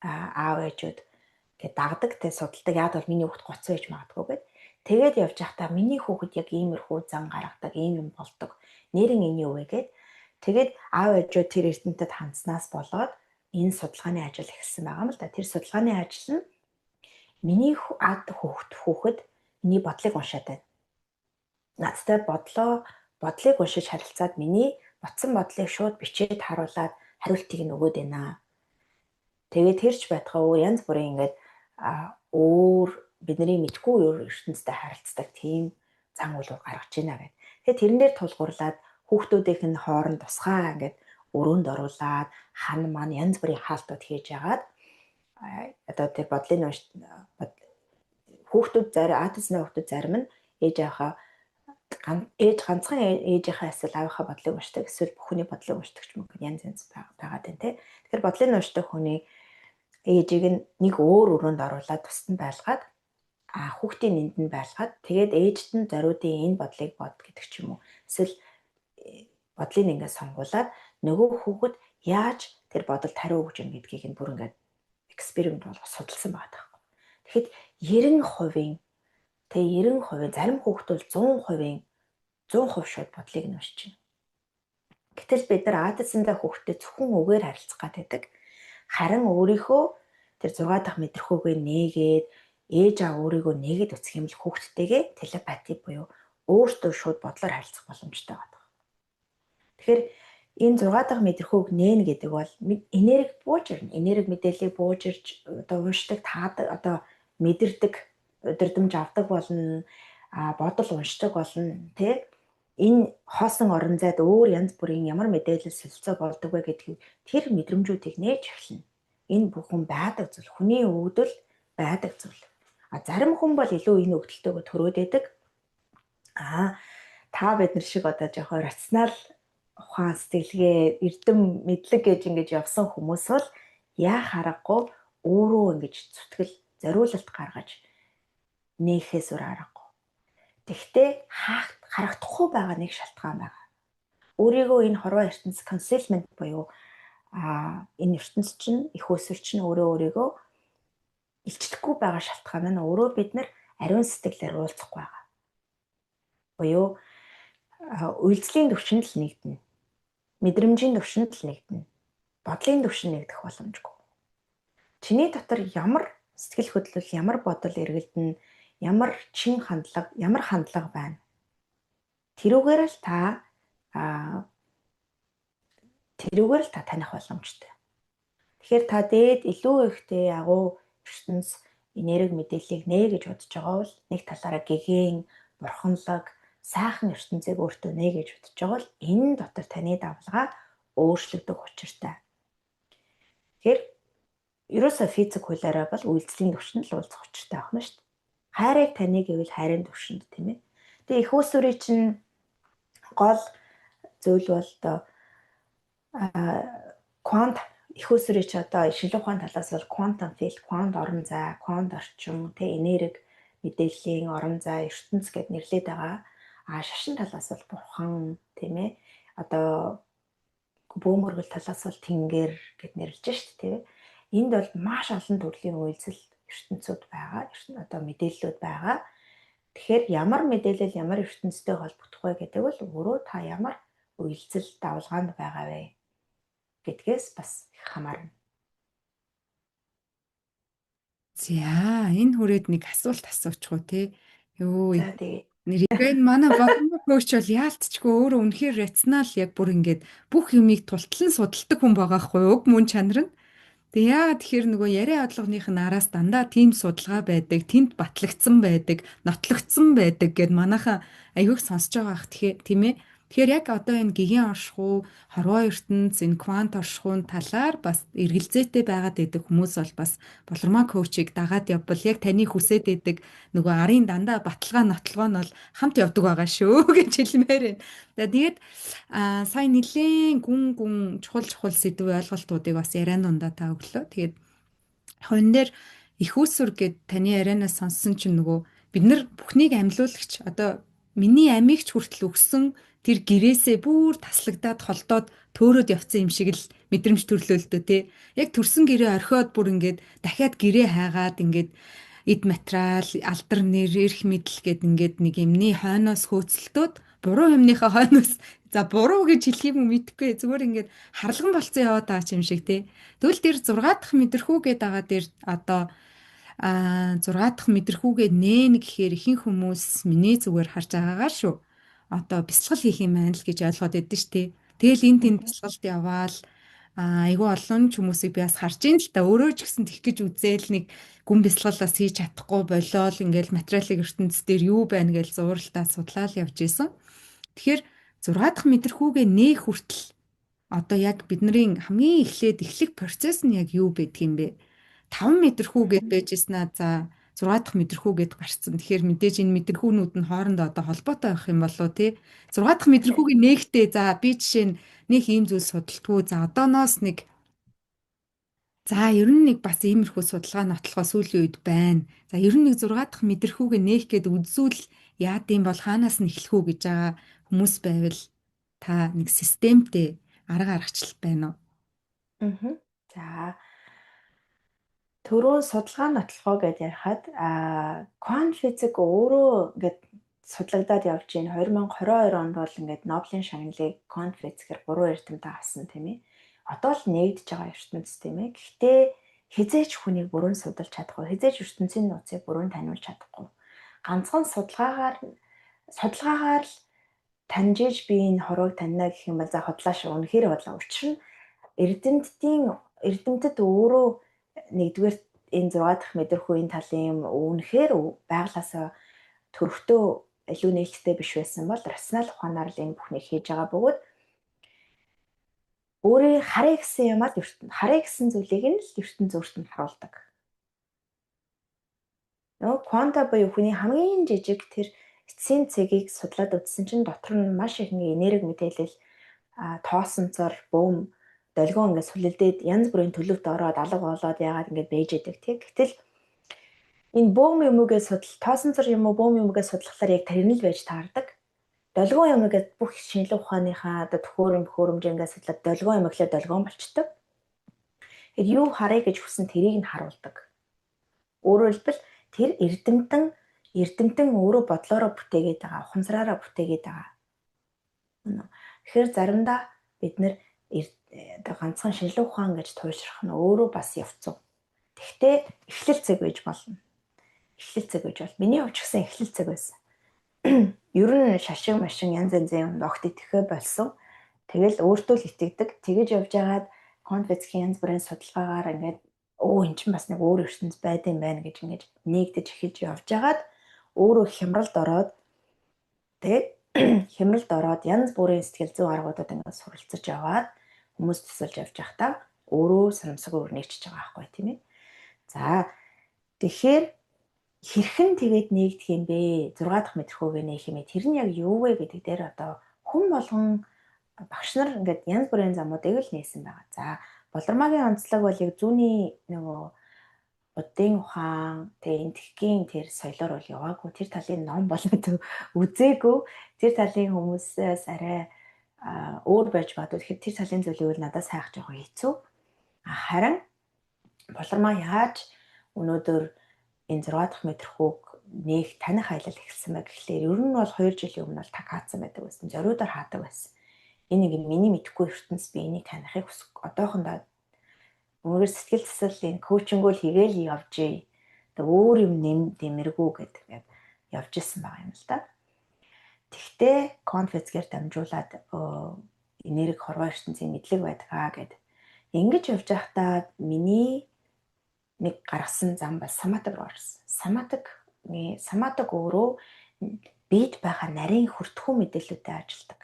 аав ээжүүд ингээд дагдаг судалдаг. Яг бол миний хүүхд гоц байж магадгүй гэд тэгээд явж байхдаа миний хүүхэд яг иймэрхүү зан гаргадаг, ийм юм болдог. Нэрэн энэ юу вэ гэд тэгээд аав ээжүүд тэр эрдэмтэд хандснаас болоод энэ судалгааны ажил эхэлсэн байгаа юм л да. Тэр судалгааны ажил нь миний хүүхэд миний бодлыг уншаад байна. Надтай бодлыг уншиж харилцаад миний ботсон бодлыг шууд бичээд харуулад хариултыг нь өгөөд байна. Тэгээд тэрч байтгаа өөр янз бүрийн ингээд өөр бидний мэдгүй өөр ертөнцтэй харилцдаг тийм зан үйлүүд гаргаж байна гэдэг. Тэгээд тэрэн дээр тулгуурлаад хүүхдүүдийнх нь хооронд тусгай ингээд өрөөнд оруулаад хан маань янз бүрийн хаалтууд хийж яагаад одоо тэр бодлын унш хүүхдүүд аутизмын хүүхдүүд зарим нь ээж ганцхан ээжийнхээ эсвэл аавынхаа бодлыг уншдаг, эсвэл бүхний бодлыг уншдаг ч мөн янз янз байгаад байна те. Тэгэхээр бодлыг уншдаг хүний ээжийг нэг өөр өрөөнд оруулаад тусад нь байлгаад хүүхдийн энд нь байлгаад тэгээд ээжт нь зориудын энэ бодлыг бод гэдэг ч юм уу. Эсвэл бодлыг ингээд сонгуулад нөгөө хүүхэд яаж тэр бодолд хариу өгж ийн гэдгийг нь бүр ингээд эксперимент болгож судалсан байгаа байхгүй. Тэгэхэд 90% зарим хүүхдүүд 100% шууд бодлыг нь уншиж байна. Гэтэл бид нар аутизмтай хүүхдэд зөвхөн үгээр харилцах гэдэг. Харин өөрийнхөө тэр 6 дахь мэдрэхүйгээ нээгээд ээж аав өөрийгөө нээгээд үсэх юм л хүүхдтэйгээ телепати буюу өөртөө шууд бодлоор харилцах боломжтой байдаг. Тэгэхээр энэ 6 дахь мэдрэхүйг нээн гэдэг бол энерги буужирна. Энерги мэдээллийг буужирч одоо уншдаг, таадаг, одоо мэдэрдэг, удирдамж авдаг болно, бодол уншдаг болно, тий? Энэ хоосон орон зайд өөр янз бүрийн ямар мэдээлэл солилцоо болдог вэ гэдгийг тэр мэдрэмжүүдийг нээж эхэлнэ. Энэ бүхэн байдаг зүйл, хүний өвдөл байдаг зүйл. Зарим хүн бол илүү энэ өвдөлтөөгөө төрөөд байдаг. Та бид нар шиг одоо жоохон рационал ухаан сэтгэлгээ, эрдэм мэдлэг гэж ингэж явсан хүмүүс бол яах аргагүй өөрөө ингэж зүтгэл зориулалт гаргаж нээхээс өөр аргагүй. Тэгтээ харагдахгүй байгаа нэг шалтгаан байгаа. Өөрийгөө энэ хорвоо ертөнц concealment буюу энэ ертөнц чинь их өсвөр чинь өөрийгөө илчлэхгүй байгаа шалтгаан нь өөрөө бид нар ариун сэтгэлээр уулзахгүй байгаа. Буюу үйлдэлийн түвшинд л нэгдэнэ. Мэдрэмжийн түвшинд л нэгдэнэ. Бодлын түвшинд нэгдэх боломжгүй. Чиний дотор ямар сэтгэл хөдлөл, ямар бодол эргэлдэн, ямар хандлага байна. Тэрүүгээр л та таних боломжтой. Тэгэхээр та дээд илүү ихтэй агуу ертөнц энерги мэдээллийг нээ гэж бодож байгаа бол нэг талаараа гэгэн, бурханлаг, сайхан ертөнцийг өөртөө нээ гэж бодож байгаа бол энэ дотор таны давлгаа өөрчлөгдөх учиртай. Тэгэхээр ерөөсөө физик хуулиараа бол үйлдэлийн түвшинд л уулзах учиртай байна шүү дээ. Хайрыг таних гэвэл хайрын түвшинд тийм ээ. Тэгээ их усүрийн чинь гол зүйл бол одоо квант их усүрийн чи одоо шинжлэх ухааны талаас бол quantum field, квант орон зай, квант орчин, тэ энерги мэдээллийн орон зай, ертөнц гэд нэрлээд байгаа. Шашин талаас бол бурхан тийм ээ. Одоо бөөмөргөл талаас бол тэнгэр гэд нэрлэж шүү дээ тийм ээ. Энд бол маш олон төрлийн үйлсэл ертөнцүүд байгаа. Одоо мэдээллүүд байгаа. Тэгэхээр ямар мэдээлэл ямар ертөнцтэй холбогдох вэ гэдэг бол өөрөө та ямар үйлсэл давлгаанд байгаа вэ гэдгээс бас их хамаарна. За энэ хүрээд нэг асуулт асуучихгүй те. Нэрийг манай бодлого коуч бол яалтчгүй өөрөө үнэхээр рационал яг бүр ингээд бүх юмыг тултлан судалдаг хүн байгаа хгүй уг мөн чанар нь. Тэгээ яа тэгэхээр нөгөө яриа одлогоных нь араас дандаа тийм судалгаа байдаг, тэнд батлагдсан байдаг, нотлогдсон байдаг гэд манайхан аявих сонсож байгаа ах тийм ээ. Тэгэхээр яг одоо энэ гигийн оршихуй, хорвоо ертөнц, энэ квант оршихуйн талаар бас эргэлзээтэй байгаад байдаг хүмүүс бол бас болормоо коучийг дагаад явбал яг таны хүсэж байдаг нөгөө арын дандаа баталгаа нотлогоо нь бол хамт явдаг байгаа шүү гэж хэлмээр байна. Тэгээд сая нилийн гүн чухал сэдв ойлголтуудыг бас ярианундаа та өглөө. Тэгээд хойн дээр их усүр гэд таны ярианаас сонссон чинь нөгөө бид нар бүхнийг амьлуулагч одоо миний амийг ч хүртэл өгсөн тэр гэрээсээ бүр таслагдаад холдоод төөрөөд явцсан юм шиг л мэдрэмж төрлөөлтөө тий. Яг төрсөн гэрээ орхиод бүр ингээд дахиад гэрээ хайгаад ингээд эд материал, алдар нэр, эрх мэдэл гэд ингээд нэг юмний хойноос хөөцөлтөөд буруу юмныхаа хойноос за буруу гэж хэлэх юм мэдэхгүй зүгээр ингээд харлаган болцсон яваад байгаа юм шиг тий. Тэгвэл тэр 6 дахь мэдрэхүүгээд байгаа дээр одоо 6 дахь мэдрэхүүгээ нээн гэхээр ихэнх хүмүүс миний зүгээр харж байгаагаар шүү. Одоо бясалгал хийх юм байна л гэж ойлгоод байдсан шүү дээ. Тэгэл энд тэнд бясалгалд яваал айгүй олон ч хүмүүсийг би бас харж ийн л та өөрөө ч гэсэн тэгэх гэж үзээл нэг гүн бясалгалаас хийж чадахгүй болоод ингээл материалын ертөнцийн дээр юу байна гэж зууралтаа судлаад явж исэн. Тэгэхээр 6 дахь мэдрэхүүгээ нээх хүртэл одоо яг бидний хамгийн эхлэх процесс нь яг юу байдаг юм бэ? 5 мэдрэхүү гэд байжснаа за 6 дахь мэдрэхүү гэд гарцсан. Тэгэхээр мэдээж энэ мэдрэхүүнүүд нь хоорондоо одоо холбоотой байх юм болоо тий. 6 дахь мэдрэхүүгээ нээхдээ за би жишээ нь нэг ийм зүйл судалдаггүй. За одооноос нэг за ер нь нэг бас иймэрхүү судалгаа нотлохоо сүүлийн үед байна. За ер нь нэг 6 дахь мэдрэхүүгээ нээх гээд үзвэл яад юм бол хаанаас нь эхлэх үү гэж байгаа хүмүүс байвал та нэг системтэй арга аргачлал байна уу? За түрүү судалгаа нотлохоо гэж ярихад квант физик өөрөө ингээд судлагдаад явж байна. 2022 онд бол ингээд Нобелийн шагналыг квант физикээр 3 эрдэмтэн авсан тийм ээ. Одоо л нэгдэж байгаа ертөнцийн тийм ээ. Гэхдээ хизээч хүнийг бүрэн судалж чадахгүй, хизээч ертөнцийн нууцыг бүрэн таниулж чадахгүй. Ганцхан судалгаагаар л таньжиж би энэ хорвоог таньна гэх юм бол за хотлоош үнэхээр бодлоо. Учир нь эрдэмтэд өөрөө нэгдүгээр энэ 6 дахь мэдрэхүйн талын юм үнэхээр байглаасаа төрөвтөө илүү нээлттэй биш байсан бол рационал ухаанаар л энэ бүхнийг хийж байгаа бөгөөд өөрийн харъя гэсэн зүйлийг нь л ертөнц өөртөнд харуулдаг. Кванта буюу хүний хамгийн жижиг тэр эцсийн цэгийг судлаад үзсэн чинь дотор нь маш их энерги мэдээлэл тоосонцоор бөөм долгион ингээд сүлэлдээд янз бүрийн төлөвт ороод алга болоод яагаад ингээд бэж идэг тийм. Гэтэл энэ бөөм юмгээ тоосонцор юм уу бөөм юмгээ судлахлаар яг тэр нь л байж таардаг. Долгион юмгээ бүх шинжлэх ухааныхаа одоо төхөөрөмжөөнгөө судлаад долгион юм гэхлээр долгион болчдөг. Тэгэхээр юу харъя гэж хүсэн тэрийг нь харуулдаг. Өөрөөр хэлбэл тэр эрдэмтэн өөрөө бодлороо бүтээгээд байгаа, ухамсараараа бүтээгээд байгаа. Тэгэхээр заримдаа бид нэр ганцхан шинжлэх ухаан гэж туйлшрах нь өөрөө бас явцсан. Тэгвэл эхлэл цаг байж болно. Миний хувьд ч гэсэн эхлэл цаг байсан. Ер нь шашин машин янз янзын огт итгэхэ болсон. Тэгэл өөртөө л итгэдэг. Тэгэж явж байгаад квант физикийн янз бүрийн судалгаагаар ингээд энэ чинь бас нэг өөр ертөнц байдсан байна гэж ингэж нэгдэж эхэлж явж байгаад өөрөө хямралд ороод янз бүрийн сэтгэл зүйн аргуудад ингээд суралцж яваад хүмүүс тусалж явж байхдаа өөрөө санамсаг өрнөгчж байгаа байхгүй тийм ээ. За тэгэхээр хэрхэн тэгээд нэгдэх юм бэ? 6 дахь мэдрэхүүгээ нээх юм. Тэр нь яг юу вэ гэдэг дээр одоо хүн болгон багш нар ингээд янз бүрийн замуудыг л нээсэн байгаа. За Болормагийн онцлог бол яг зүүнний нөгөө буддын ухаан, тэгээ энтхийн тэр соёлоор бол яваагүй. Тэр талын ном болоод үзээгүй. Тэр талын хүмүүсээс арай өөр байж бадвал тэгэхээр тэр талын зүйлийг бол надад сайх жоохон хэцүү. Харин Болормаа яаж өнөөдөр энэ 6 дахь мэдрэхүүг нээх таних аялал эхэлсэн байх гэхлээр ер нь бол 2 жилийн өмнө бол таг хаацсан байдаг байсан. Зориудаар хаадаг байсан. Энэ нэг миний мэдэхгүй ертөнц би энийг танихыг хүсэх. Одоохондоо өөрөөр сэтгэл засалын коучингол хийгээл явжээ. Тэг өөр юм нэмэргүй гэдэг явж исэн байгаа юм л да. Тэгтээ квант физикээр дамжуулаад энерги хорвоо ертөнцийн мэдлэг байдгаа гэд ингэж явж байхдаа миний нэг гаргасан зам бол саматаг руу орсон. Саматаг өөрөө бид байгаа нарийн хүртхүү мэдээлэлтэй ажилдаг.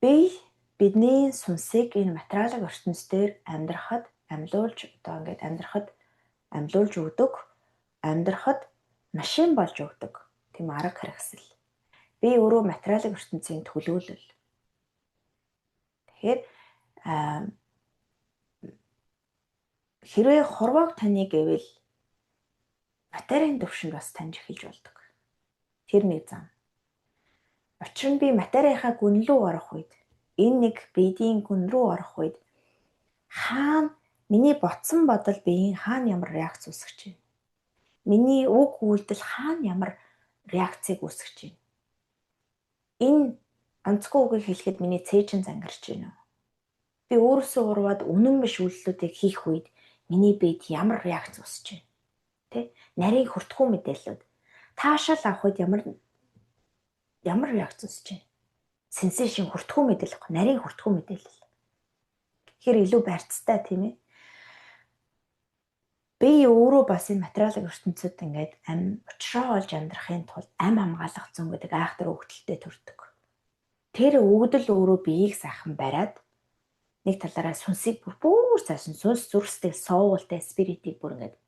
Бидний сүнсийг энэ материалын ертөнцийн амьдрахад амьлуулж өгдөг, амьдрахад машин болж өгдөг тийм арга хэрэгсэл. Би өөрөө материалын ертөнцийн төлөөлөл. Тэгэхээр хэрвээ хорвоог таних гэвэл материйн төвшөнд бас таньж эхэлж болдог. Тэр нэг зам. Учир нь би материйнхаа гүн рүү орох үед энэ нэг биедийн гүн рүү орох үед хаана миний ботсон бодол биеийн хаана ямар реакц үүсгэж байна? Миний үг үйлдэл хаана ямар реакцийг үүсгэж байна? Энэ онцгой үгийг хэлэхэд миний цээжин зангарч байна уу? Би өөрөөсөө урваад үнэн биш үйлдэлүүдийг хийх үед миний биед ямар реакц үүсэж байна? Тэ? Нарийн хүртхүү мэдээлэлүүд таашаал авах үед ямар реакц үүсэж байна? Сенсашн хүртхүү мэдээлэл, нарийн хүртхүү мэдээлэл. Тэгэхээр илүү барьцтай тийм ээ. Би өөрөө бас энэ материалын ертөнцид ингээд учраа олж амьдрахын тулд ам хамгаалах зүйн гэдэг айхтар өгдөлтэй төрдөг. Тэр өгдөл өөрөө биеийг сайхан бариад нэг талаараа сүнсийг бүр цаасан сүнс зүрхсдэг сооволтой спиритийг бүр ингээд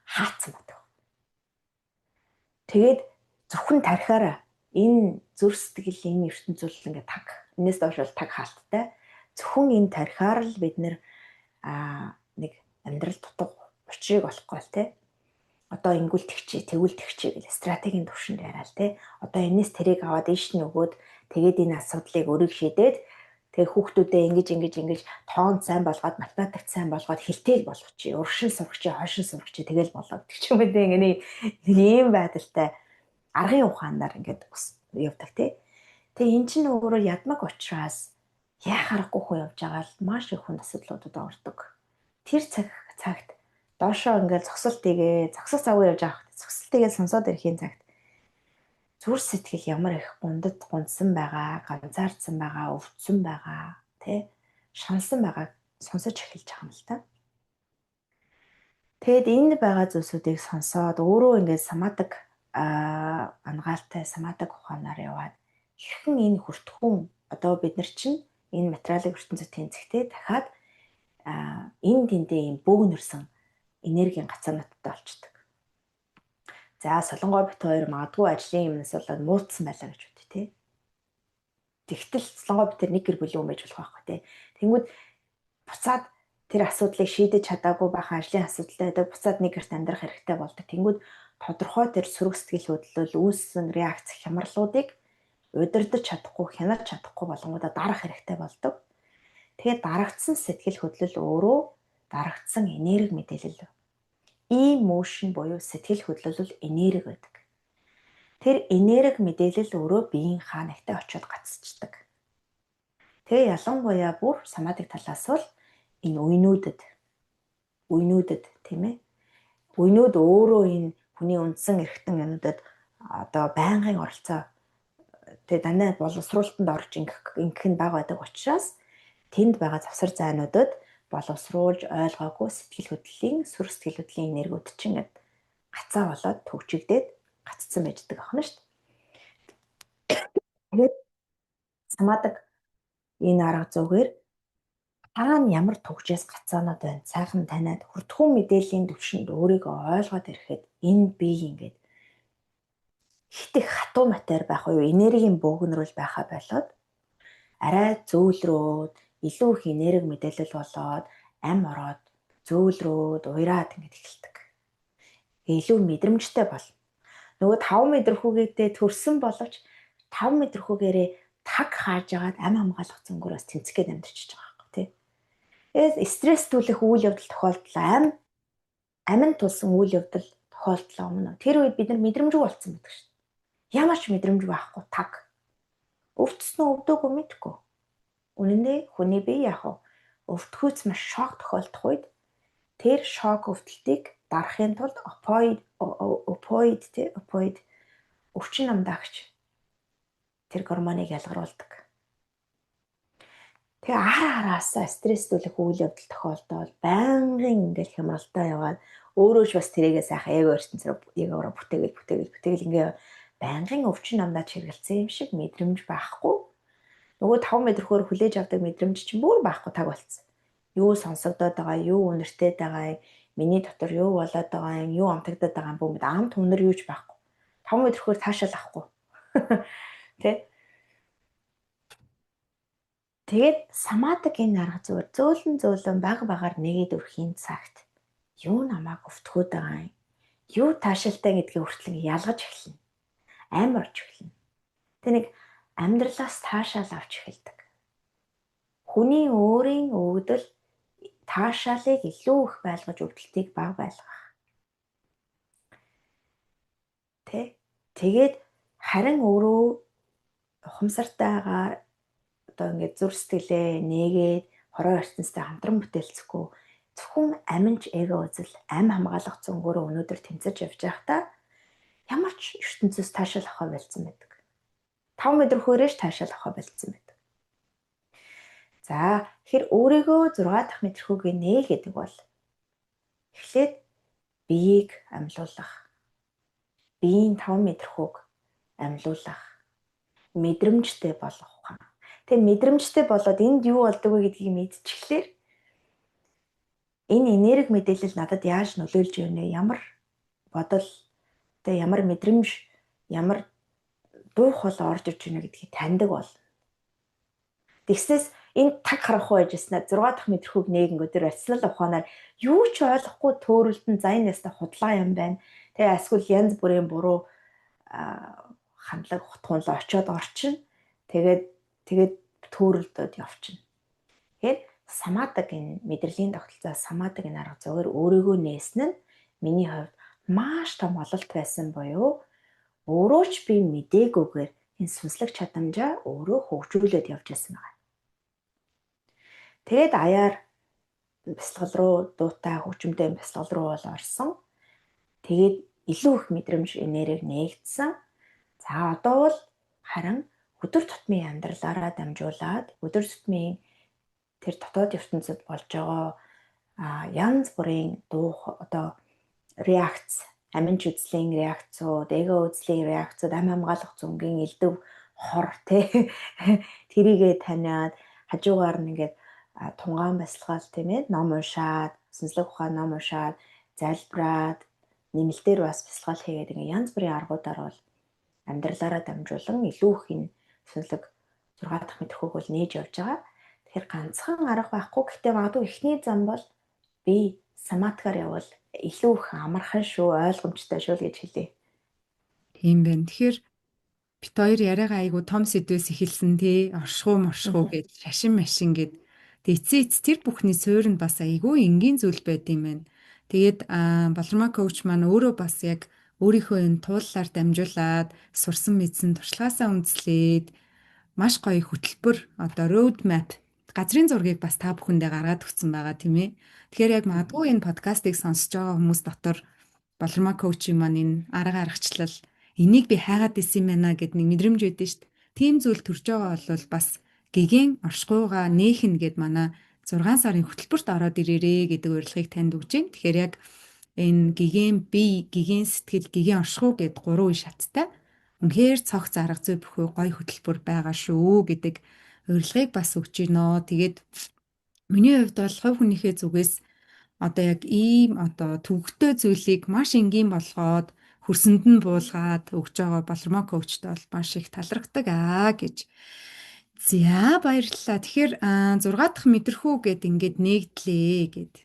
хаацсан байдаг. Тэгээд зөвхөн тархиараа энэ зүрх сэтгэл энэ ертөнц зүйл ингээд таг. Энээс доош бол таг хаалттай. Зөвхөн энэ тархиар л бид нэг амьдрал дутуу учрыг олохгүй л тий. Одоо ингүүл тэгчээ, тэгвэл тэгчээ гэх стратегийн төвшөнд яриа л тий. Одоо энэс тэрийг аваад ийш нь өгөөд тэгээд энэ асуудлыг өрийг шийдээд тэгээ хүүхдүүдээ ингэж тоон сайн болгоод математикт сайн болгоод хэлтэйл болгочих. Урагшин сурагч, хойшин сурагч тэгэл болоод гэх юм бэ. Ингээд нэг ийм байдалтай аргын ухаанаар ингээд явдаг тий. Тэгээ эн чинь өөрөө ядмаг учраас яхаарахгүй хөө явж байгаа л маш их хүн асуудлуудад ордог. Тэр цагт доошоо ингээд зогсох завгүй явж байгаа. Зогсолтыгээ сонсоод ирэхийн цагт зүрх сэтгэл ямар их гундсан байгаа, ганцаардсан байгаа, өвдсөн байгаа, тий? Шансан байгааг сонсож эхэлж байгаа юм л та. Тэгэд энд байгаа зүйлсүүдийг сонсоод өөрөө ингээд самадаг ангаалтай самадаг ухаанаар яваад хэрхэн энэ хүртхэн одоо бид нар чинь энэ материалын ертөнцид тэнцэхтэй дахиад энэ тэндээ юм бөөгнөрсөн энергийн гацаануудтай болчдөг. За солонгой бит хоёр магадгүй ажлын юмнаас болоод муудсан байлаа гэж бодъё тий. Тэгтэл солонгой бит нэг гэр бүлийн хүн байж болох байхгүй тий. Тэнгүүд буцаад тэр асуудлыг шийдэж чадаагүй байхаа ажлын асуудалтай байдаг. Буцаад нэг гэрт амьдрах хэрэгтэй болдог. Тэнгүүд тодорхой тэр сөрөг сэтгэл хөдлөл үүссэн реакц хямралуудыг удирдах чадахгүй, хянаж чадахгүй болгоомудаа дарах хэрэгтэй болдог. Тэгээд дарагдсан сэтгэл хөдлөл өөрөө дарагдсан энерги мэдээлэл. Emotion буюу сэтгэл хөдлөл бол энерги байдаг. Тэр энерги мэдээлэл өөрөө биеийн хаанагтай очиод гацчихдаг. Тэгээ ялангуяа бүр самадик талаас бол энэ үеинүүдэд тийм ээ. Үеинүүд өөрөө энэ хүний үндсэн эрхтэн юмнуудад одоо байнгын оролцоо тэгээ дандаа боловсруулалтанд орж ингэх нь бага байдаг учраас тэнд байгаа завсар зайнуудад боловсруулж ойлгоогүй сэтгэл хөдлөлийн сүр сэтгэл хөдлөлийн энергиуд чинь ингээд гацаа болоод төгчигдээд гаццсан байждаг ахна шүү дээ. Тэгээд самадаг энэ арга зүйгээр хаана ямар төгжээс гацаанууд байна сайхан таниад хүртхэн мэдээллийн төвшөнд өөрийгөө ойлгоод ирэхэд энэ бие ингээд хит их хатуу матер байх уу энергийн бөөгнөрөл байхаа болоод арай зөөлрөөд илүү их энерги мэдээлэл болоод ам ороод зөөлрөөд уйраад ингэж эхэлдэг. Илүү мэдрэмжтэй бол. Нөгөө 5 метр хүүгээдээ төрсөн боловч 5 метр хүүгээрээ таг хааж агаад ам хамгаалах зөнгөрөөс тэнцгээд амьдарч байгаа байхгүй тий. Тэгээд стресстүүлэх үйл явдал тохиолдлоо аминд тулсан үйл явдал тохиолдлоо өмнө. Тэр үед бид нар мэдрэмжгүй болцсон байдаг шүү дээ. Ямар ч мэдрэмж байхгүй таг. Өвдсөн өвдөөгүй мэдгүй. Үнэндээ хүний бие яг өвдөхөөс маш шок тохиолдох үед тэр шок өвдөлтийг дарахын тулд опиоид өвчин намдаагч тэр гормоныг ялгаруулдаг. Тэгээ араасаа стресстүүлэх үйл явдал тохиолдоод байнгын ингээл хямралтай яваад өөрөө ч бас тэрийгээ сайхан эго ертөнцөөр бүтээгэл ингээ байнгын өвчин намдаач хэрэгэлсэн юм шиг мэдрэмж байхгүй. Нөгөө 5 метр хөр хүлээж авдаг мэдрэмж чинь бүр байхгүй таг болцсон. Юу сонсогдоод байгаа, юу үнэртэй байгаа, миний дотор юу болоод байгаа юм, юу амтагдаад байгаа юм бүү мэд амт үнэр юуч байхгүй. 5 метр хөр таашаал авахгүй. Тэ? Тэгээд самадаг энэ арга зүгээр зөөлөн багаар нэгээд өрхийн цагт юу намайг өвтгөөд байгаа юм. Юу таашаалтай гэдгийг хүртэл ялгаж эхэлнэ. Амарч эхэлнэ. Тэ нэг амьдралаас таашаал авч эхэлдэг. Хүний өөрийн өвдөл таашаалыг илүү их байлгаж өвдөлтийг бага байлгах. Тэгээд харин өөрөө ухамсартайгаар одоо ингээд зүрх сэтгэлээ нээгээд хороо ертөнцтэй хамтран бүтээлцэхгүй зөвхөн аминч эго үзэл ам хамгаалах зөнгөөрөө өнөөдөр тэмцэж явж байхдаа ямар ч ертөнцөөс таашаал авах байлцсан байдаг. 5 метр хөөрөөж таашаал авах байлцсан байдаг. За тэгэхээр өөрийгөө 6 дахь мэдрэхүйгээ нээ гэдэг бол эхлээд биеийг амьлуулах, биеийн 5 мэдрэхүйг амьлуулах, мэдрэмжтэй болох ухаан. Тэгээ мэдрэмжтэй болоод энд юу болдог вэ гэдгийг мэдчихлээр энэ энерги мэдээлэл надад яаж нөлөөлж ийнэ, ямар бодол, тэгээ ямар мэдрэмж, ямар дуух хол орж иж ийнэ гэдгийг таньдаг бол. Тэгснээс энэ таг харахгүй байжснаа 6 дахь мэдрэхүйг нэгэнгөө тэр арслал ухаанаар юу ч ойлгохгүй төөрөлтөн за энэ яста худлаа юм байна. Тэгээ эсвэл янз бүрийн буруу хандлага утгуунлаа очиод орчин. Тэгээд төөрөлдөд явчин. Тэгэхээр самадаг энэ мэдрэлийн тогтолцоо самадаг энэ арга зүгээр өөрийгөө нээсэн нь миний хувьд маш том ололт байсан буюу өөрөө ч би мдэггүйгээр энэ сүнслэг чадамжаа өөрөө хөгжүүлээд явж байсан байна. Тэгээд аяар бясалгал руу дуутай хөгжимтэй бясалгал руу бол орсон. Тэгээд илүү их мэдрэмж энерги нээгдсэн. За одоо бол харин өдөр тутмын амьдралаараа дамжуулаад өдөр тутмын тэр дотоод ертөнцид болж байгаа янз бүрийн дуух одоо реакц, аминч үзлийн реакцууд, эго үзлийн реакцууд, ам хамгаалах зүнгийн элдв хор тэрийгэ таниад хажуугаар нь ингээд тунгаан бясалгал тийм ээ ном уншаад, сүнслэг ухаан ном уншаад, залбираад, нэмэлтээр бас бясалгал хийгээд ингээд янз бүрийн аргуудаар бол амьдралаараа дамжуулан илүү их энэ сүнслэг 6 дахь мэдрэхүйг бол нээж явж байгаа. Тэгэхээр ганцхан арга байхгүй. Гэхдээ магадгүй эхний зам бол би саматгаар явал илүү их амархан шүү, ойлгомжтой шүү гэж хэлье. Тийм байна. Тэгэхээр бит хоёр яриагаа айгу том сэдвээс эхэлсэн тий. Оршихуу гэж шашин машин гэд. Эцээ тэр бүхний суурь нь бас айгу энгийн зүйл байд юм байна. Тэгээд Балармаа коуч маань өөрөө бас яг өөрийнхөө энэ тууллаар дамжуулаад сурсан мэдсэн туршлагаасаа үндэслээд маш гоё хөтөлбөр одоо road map газрын зургийг бас та бүхэндээ гаргаад өгсөн байгаа тийм ээ. Тэгэхээр яг магадгүй энэ подкастыг сонсож байгаа хүмүүс дотор Балармаа коучийн маань энэ арга аргачлал энийг би хайгаад исэн юм байна гэд нэг мэдрэмж өгдөн шүү дээ. Тийм зүйл төрж байгаа бол бас гэгээн оршихуйгаа нээх нь гэд манай 6 сарын хөтөлбөрт ороод ирээрээ гэдэг урилгыг танд өгч байна. Тэгэхээр яг энэ гэгээн бие, гэгээн сэтгэл, гэгээн оршихуй гэд 3 үе шаттай. Үнэхээр цогц арга зүй бүхий гоё хөтөлбөр байгаа шүү гэдэг урилгыг бас өгч гинөө. Тэгээд миний хувьд бол хувь хүнийхээ зүгээс одоо яг ийм одоо төвөгтэй зүйлийг маш энгийн болгоод хөрсөнд нь буулгаад өгж байгаа Балармаа коучтой бол маш их талархдаг гэж. За баярлалаа. Тэгэхээр 6 дахь мэдрэхүү гэд ингээд нээгдлээ гэд.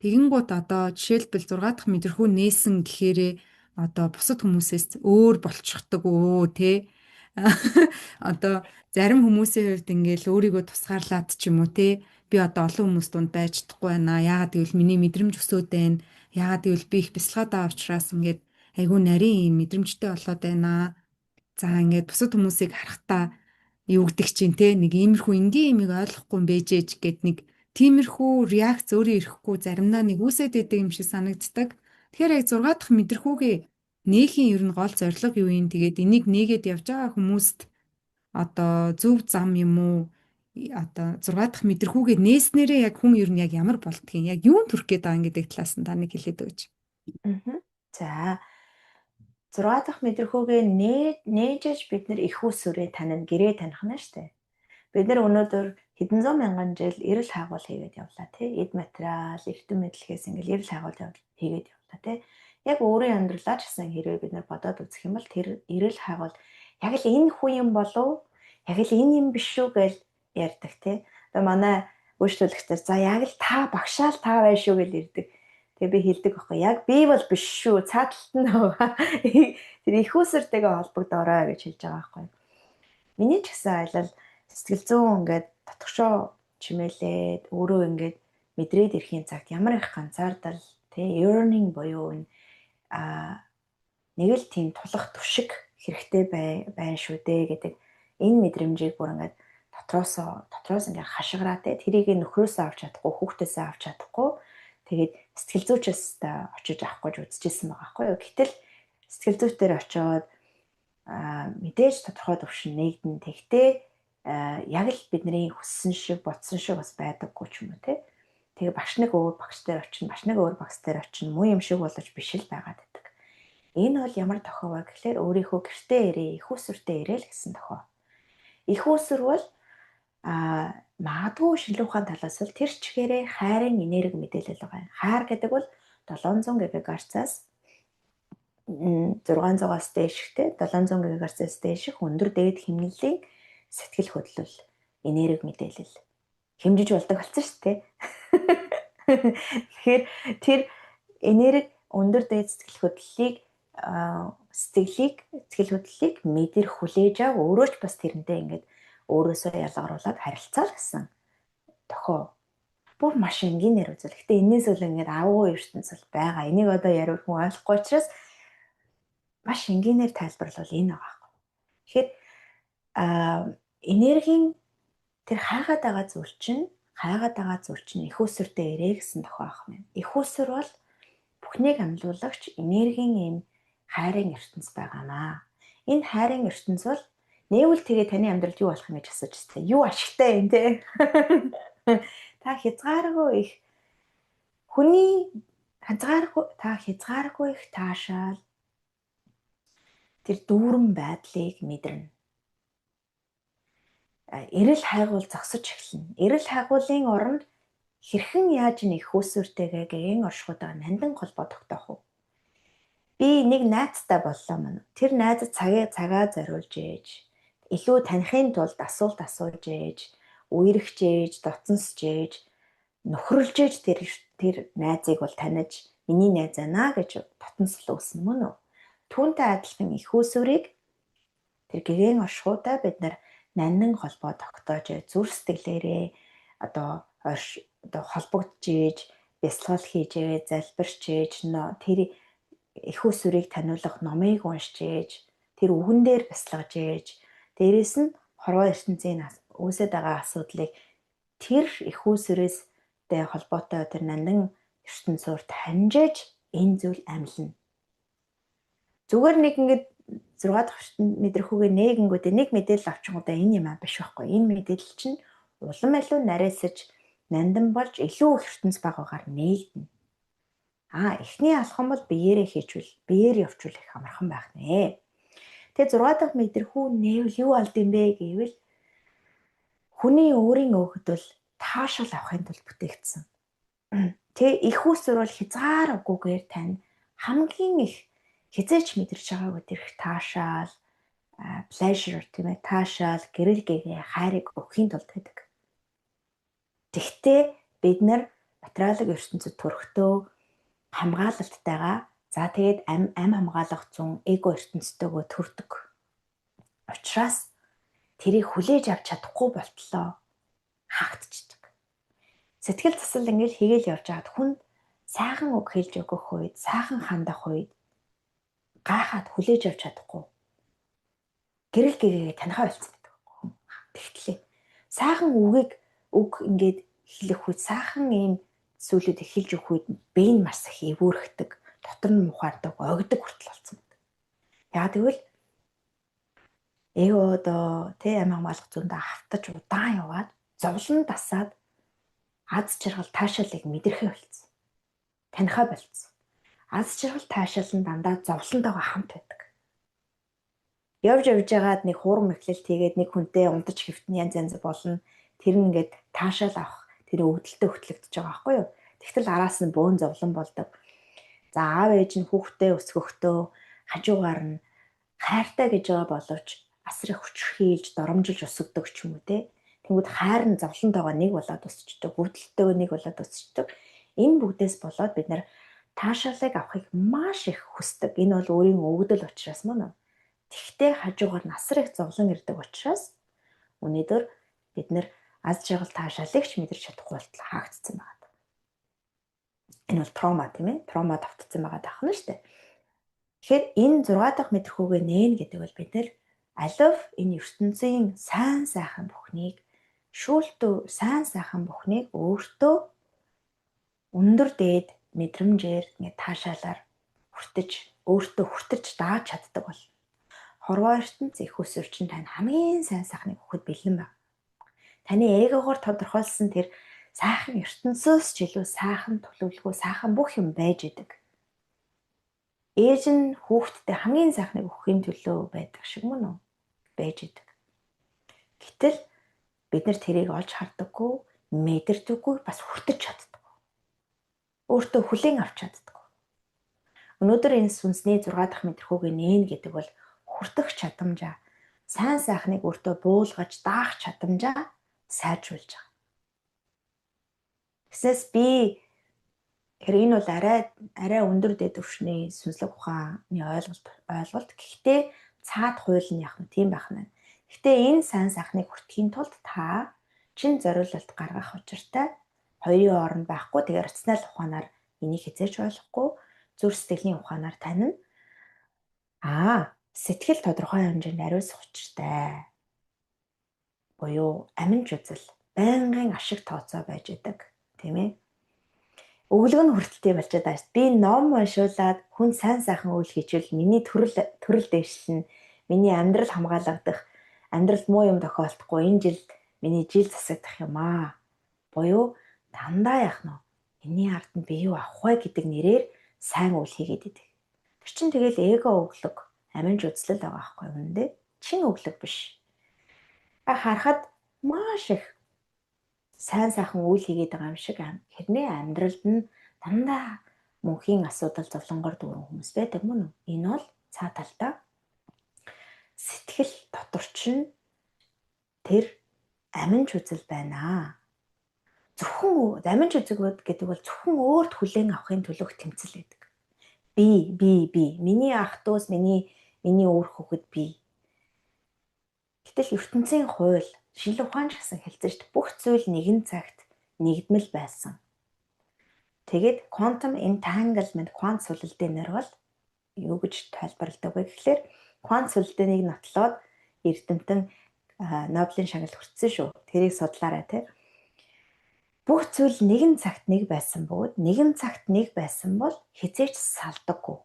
Тэгэнгუთ одоо жишээлбэл 6 дахь мэдрэхүү нээсэн гэхээрээ одоо бусад хүмүүсээс өөр болчихдог тий. Одоо зарим хүмүүсийн хувьд ингээл өөрийгөө тусгаарлаад ч юм уу тий. Би одоо олон хүмүүс дунд байж чадахгүй байна. Яагаад гэвэл миний мэдрэмж өсөөд байна. Яагаад гэвэл би их бясалгаадаа авчраас ингээд айгүй нарийн юм мэдрэмжтэй болоод байна. За ингээд бусад хүмүүсийг харахтаа юу гэдэг чинь те нэг иймэрхүү энгийн юмыг ойлгохгүй юм бэжэж гэд нэг тиймэрхүү реакц өөрөө ирэхгүй заримдаа нэг үсэд идэг юм шиг санагддаг. Тэгэхээр яг 6 дахь мэдрэхүүгээ нээхийн ер нь гол зорилго юу юм тэгээд энийг нээгээд явж байгаа хүмүүст одоо зөв зам юм уу одоо 6 дахь мэдрэхүүгээ нээснээрээ яг хүн ер нь яг ямар болдгийг яг юун төрөх гээд байгаа гэдэг талаас нь та нэг хэлээд өгч. За 6 дахь мэдрэхүүгээ нээжж бид нар их усүрээ танина гэрээ таних нь штэ. Бид нар өнөөдөр хэдэн зуун мянган жил эрэл хайгуул хийгээд явлаа тий. Эд материал, эрдэм мэдлэгээс ингээл эрэл хайгуул хийгээд явлаа тий. Яг өөрийн амьдралаа ч гэсэн хэрвээ бид нар бодоод үзэх юм бол тэр эрэл хайгуул яг л энэ хүн юм болов? Яг л энэ юм биш шүү гэж ярьдаг тий. Одоо манай үйлчлүүлэгчдэр за яг л та багшаал та байж шүү гэж ирдэг. Тэгээ би хэлдэг байхгүй яг би бол биш шүү цааталт нь байгаа. Тэр их усэртэйгээ холбогдоорой гэж хэлж байгаа байхгүй. Миний ч гэсэн айлал сэтгэл зүйн ингээд дотгошоо чимээлээд өөрөө ингээд мэдрээд ирэхийн цагт ямар их ганцаардал тий yearning буюу энэ нэг л тийм тулах түшиг хэрэгтэй байна шүү дээ гэдэг энэ мэдрэмжийг бүр ингээд дотроос ингээд хашгираа тий тэрийг нөхрөөсөө авч чадахгүй хүүхдээсээ авч чадахгүй тэгээд сэтгэл зүйчээс очиж авах гэж үзчихсэн байгаа байхгүй юу. Гэтэл сэтгэл зүйчдэр очиод мэдээж тодорхой төвшин нээгдэн тэгтээ яг л бидний хүссэн шиг бодсон шиг бас байдаггүй ч юм уу те. Тэгээ багш нэг өөр багш дээр очино, багш нэг өөр багш дээр очино, муу юм шиг болж биш л байгаад байдаг. Энэ бол ямар тохио вэ гэхээр өөрийнхөө гэртээ ирээ, их усүртээ ирээ л гэсэн тохио. Их усүр бол магадгүй шинжлэх ухааны талаас бол тэр чигээрээ хайрын энерги мэдээлэл байгаа. Хайр гэдэг бол 700 ГГц-аас 600-аас дээшхтэй 700 ГГц-аас дээшх өндөр дээд хэмнэлийн сэтгэл хөдлөл, энерги мэдээлэл хэмжиж болдог болсон шүү дээ. Тэгэхээр тэр энерги өндөр дээд сэтгэл хөдлөлийг мэдэр хүлээж ав өөрөө ч бас тэрнтэй ингээд өөрөөсөө ялгаруулад харилцаа л гэсэн тохио. Бүр маш энгийнээр үзвэл. Гэтэ энэс үл ингээд агуу ертөнцийн байгаа. Энийг одоо яриул хүн ойлгохгүй учраас маш энгийнээр тайлбарлал энэ байгаа. Тэгэхээр энергийн тэр хайгаад байгаа зүйл чинь их усүртэй ирээ гэсэн тохио ах юм. Их усүр бол бүхнийг амьлуулагч энергийн юм хайрын ертөнц байгаамаа. Энэ хайрын ертөнц бол нээвэл тэгээ таны амьдралд юу болох юм гэж асууж байна. Юу ашигтай юм те? Та хязгааргүй их таашаал тэр дүүрэн байдлыг мэдэрнэ. Эрэл хайгуул зогсож эхэлнэ. Эрэл хайгуулын оронд хэрхэн яаж их усүртэйгээ гэгэн оршихуйгаа нандин холбоо тогтоох вэ? Би нэг найзтай боллоо мөн. Тэр найзад цагаа зориулж ээж, илүү танихын тулд асуулт асууж ээж, үерхж ээж, доцсонсж ээж, нөхрөлж ээж тэр найзыг бол таних миний найз байна гэж дотносл үүснэ мөн үү? Түүнтэй адилхан их усүрийг тэр гэгэн оршихуйдаа бид нар нандин холбоо тогтоож зүр сэтгэлээрээ одоо холбогдож ээж, бясалгал хийж ээж, залбирч ээж, тэр их усүрийг таниулах номыг уншиж ээж, тэр үгэн дээр бясалгаж ээж, дээрэс нь хорвоо ертөнцийн үүсэж байгаа асуудлыг тэр их усүрээстэй холбоотой тэр нандин ертөнцөөр таньж ээж энэ зүйл амьлна. Зүгээр нэг ингээд 6 дахь мэдрэхүүгээ нэгэнгүүтээ нэг мэдээлэл авчихгуудаа энэ юм аа биш байхгүй. Энэ мэдээлэл чинь улам илүү нарийсаж нандин болж илүү их ертөнц байгаагаар нээгдэнэ. Эхний алхам бол биеэрээ биеэр явуул их амархан байх нэ. Тэгээ 6 дахь мэдрэхүү нээвэл юу алд юм бэ гэвэл хүний өөрийн өгөгдөл таашаал авахын тулд бүтээгдсэн. Тэгээ их усүр бол хязгааргүйгээр тань хамгийн их хизээч мэдэрч байгаагүй тэр таашаал, pleasure тийм ээ, таашаал, гэрэл гэгээ хайрыг өгөхийн тулд байдаг. Тэгтээ бид нар материалын ертөнцид төрөхдөө хамгаалалттайгаа тэгээд ам хамгаалах зүүн эго ертөнцтэйгөө төрдөг. Учираас тэрийг хүлээж авч чадахгүй болтлоо хаагдчихдаг. Сэтгэл засал ингээл хийгээл явж байгаад хүн сайхан үг хэлж өгөх үед, сайхан хандах үед гайхаад хүлээж авч чадахгүй. Гэрэл гэгээ танихаа болцсон гэдэг хүн тэгтлээ. Сайхан үг ингээд хэлэх үед, сайхан ийм зүйлүүд эхэлж өгөх үед бие нь маш их эвүүрхдэг, дотор нь мухаардаг, огдөг хүртэл болсон байдаг. Яагаад гэвэл эго ам хамгаалах зүүндээ хавтаж удаан яваад зовлон дасаад аз жаргал таашаалыг мэдрэхээ болцсон. Танихаа болцсон. Аз жаргал таашаал нь дандаа зовлонтойгоо хамт байдаг. Явж байгаад нэг хуурам эхлэлт хийгээд нэг хүнтэй унтаж хэвтэн янз болно. Тэр нь ингээд таашаал авах тэр өвдөлтөд хөтлөгдөж байгаа байхгүй юу? Тэгтэл араас нь бөөн зовлон болдог. За аав ээж нь хүүхдээ өсгөхдөө хажуугаар нь хайртай гэж байгаа боловч асар их хүчрхийлж, доромжилж өсгдөг ч юм уу те. Тэнгүүд хайр нь зовлонтойгоо нэг болоод өсчдөг, өвдөлтөйгөө нэг болоод өсчдөг. Энэ бүгдээс болоод бид нар таашаалыг авахыг маш их хүсдэг. Энэ бол өөрийн өгдөл учраас мөн. Тэгтээ хажуугаар нь асар их зовлон ирдэг учраас өнөөдөр бид нар аз жаргал таашаалыг ч мэдэрч чадахгүй болтол хаагдсан байна. Энэ бол травма тийм ээ. Травма давтцсан байгаа таах нь шүү дээ. Тэгэхээр энэ 6 дахь мэдрэхүүгээ нээн гэдэг бол бид нэр алив энэ ертөнцийн сайн сайхан бүхнийг өөртөө өндөр дээд мэдрэмжээр таашаалаар өөртөө хүртэж дааж чаддаг бол хорвоо ертөнц их өсвөрчин тань хамгийн сайн сайхныг өгөхөд бэлэн байна. Таны эгоогоор тодорхойлсон тэр сайхан ертөнцөөс ч илүү сайхан төлөвлөгөө, сайхан бүх юм байж идэг. Ээж нь хүүхдтэй хамгийн сайхныг өгөхийн төлөө байдаг шиг мөн үү? Байж идэг. Гэтэл бид нар тэрийг олж хардаггүй, мэдэрдэггүй, бас хүртэж чаддаггүй. Өөртөө хүлээн авч чаддаггүй. Өнөөдөр энэ сүнсний 6 дахь мэдрэхүүгээ нээн гэдэг бол хүртэх чадамжаа, сайн сайхныг өөртөө буулгаж даах чадамжаа сайжруулж байгаа. Тэснээс би энэ бол арай өндөр дэд түвшний сүнслэг ухааны ойлголт. Гэхдээ цаад хууль нь яг нь тийм байх нь. Гэхдээ энэ сайн сайхныг хүртэхийн тулд та чин зориулалт гаргах учиртай хоёрын хооронд байхгүй. Тэгээ рационал ухаанаар энийг хязгаарч ойлгохгүй, зүрх сэтгэлийн ухаанаар танина. Сэтгэл тодорхой хэмжээнд ариусгах учиртай. Буюу аминч үзэл байнгын ашиг тооцоо байж идэг, тийм ээ. Өглөг нь хүртэлтэй болчиход байна. Би ном уншуулад хүн сайн сайхан үйл хийчихвэл миний төрөл дэвшлэн, миний амьдрал хамгаалагдах, амьдралд муу юм тохиолдохгүй, энэ жил миний жил засагдах юм аа. Буюу дандаа яах нь энэний ард нь би юу авах вэ гэдэг нэрээр сайн үйл хийгээд идэг. Тэр чинь тэгэл эго өглөг, аминч үзлэл байгаа байхгүй юу үнэндээ? Чин өглөг биш. Харахад маш их сайн сайхан үйл хийгээд байгаа юм шиг хэрнээ амьдралд нь дандаа мөнхийн асуудал зовлонгоор дүүрэн хүмүүс байдаг мөн үү? Энэ бол цаа талдаа сэтгэл доторчин тэр аминч үзэл байна. Зөвхөн аминч үзэл гэдэг бол зөвхөн өөрт хүлээн авахын төлөөх тэмцэл байдаг. Би, миний ах дүүс, миний өөр хүүхэд би. Гэтэл ертөнцийн хууль, шинжлэх ухаан ч гэсэн хэлсэн шүү дээ. Бүх зүйл нэгэн цагт нэгдмэл байсан. Тэгээд quantum entanglement, квант сүлэлдээнээр бол юу гэж тайлбарладаг вэ гэхлээр квант сүлэлдээнийг нотлоод эрдэмтэн Нобелийн шагнал хүртсэн шүү. Тэрийг судлаарай те. Бүх зүйл нэгэн цагт нэг байсан бөгөөд нэгэн цагт нэг байсан бол хизээч салдаггүй.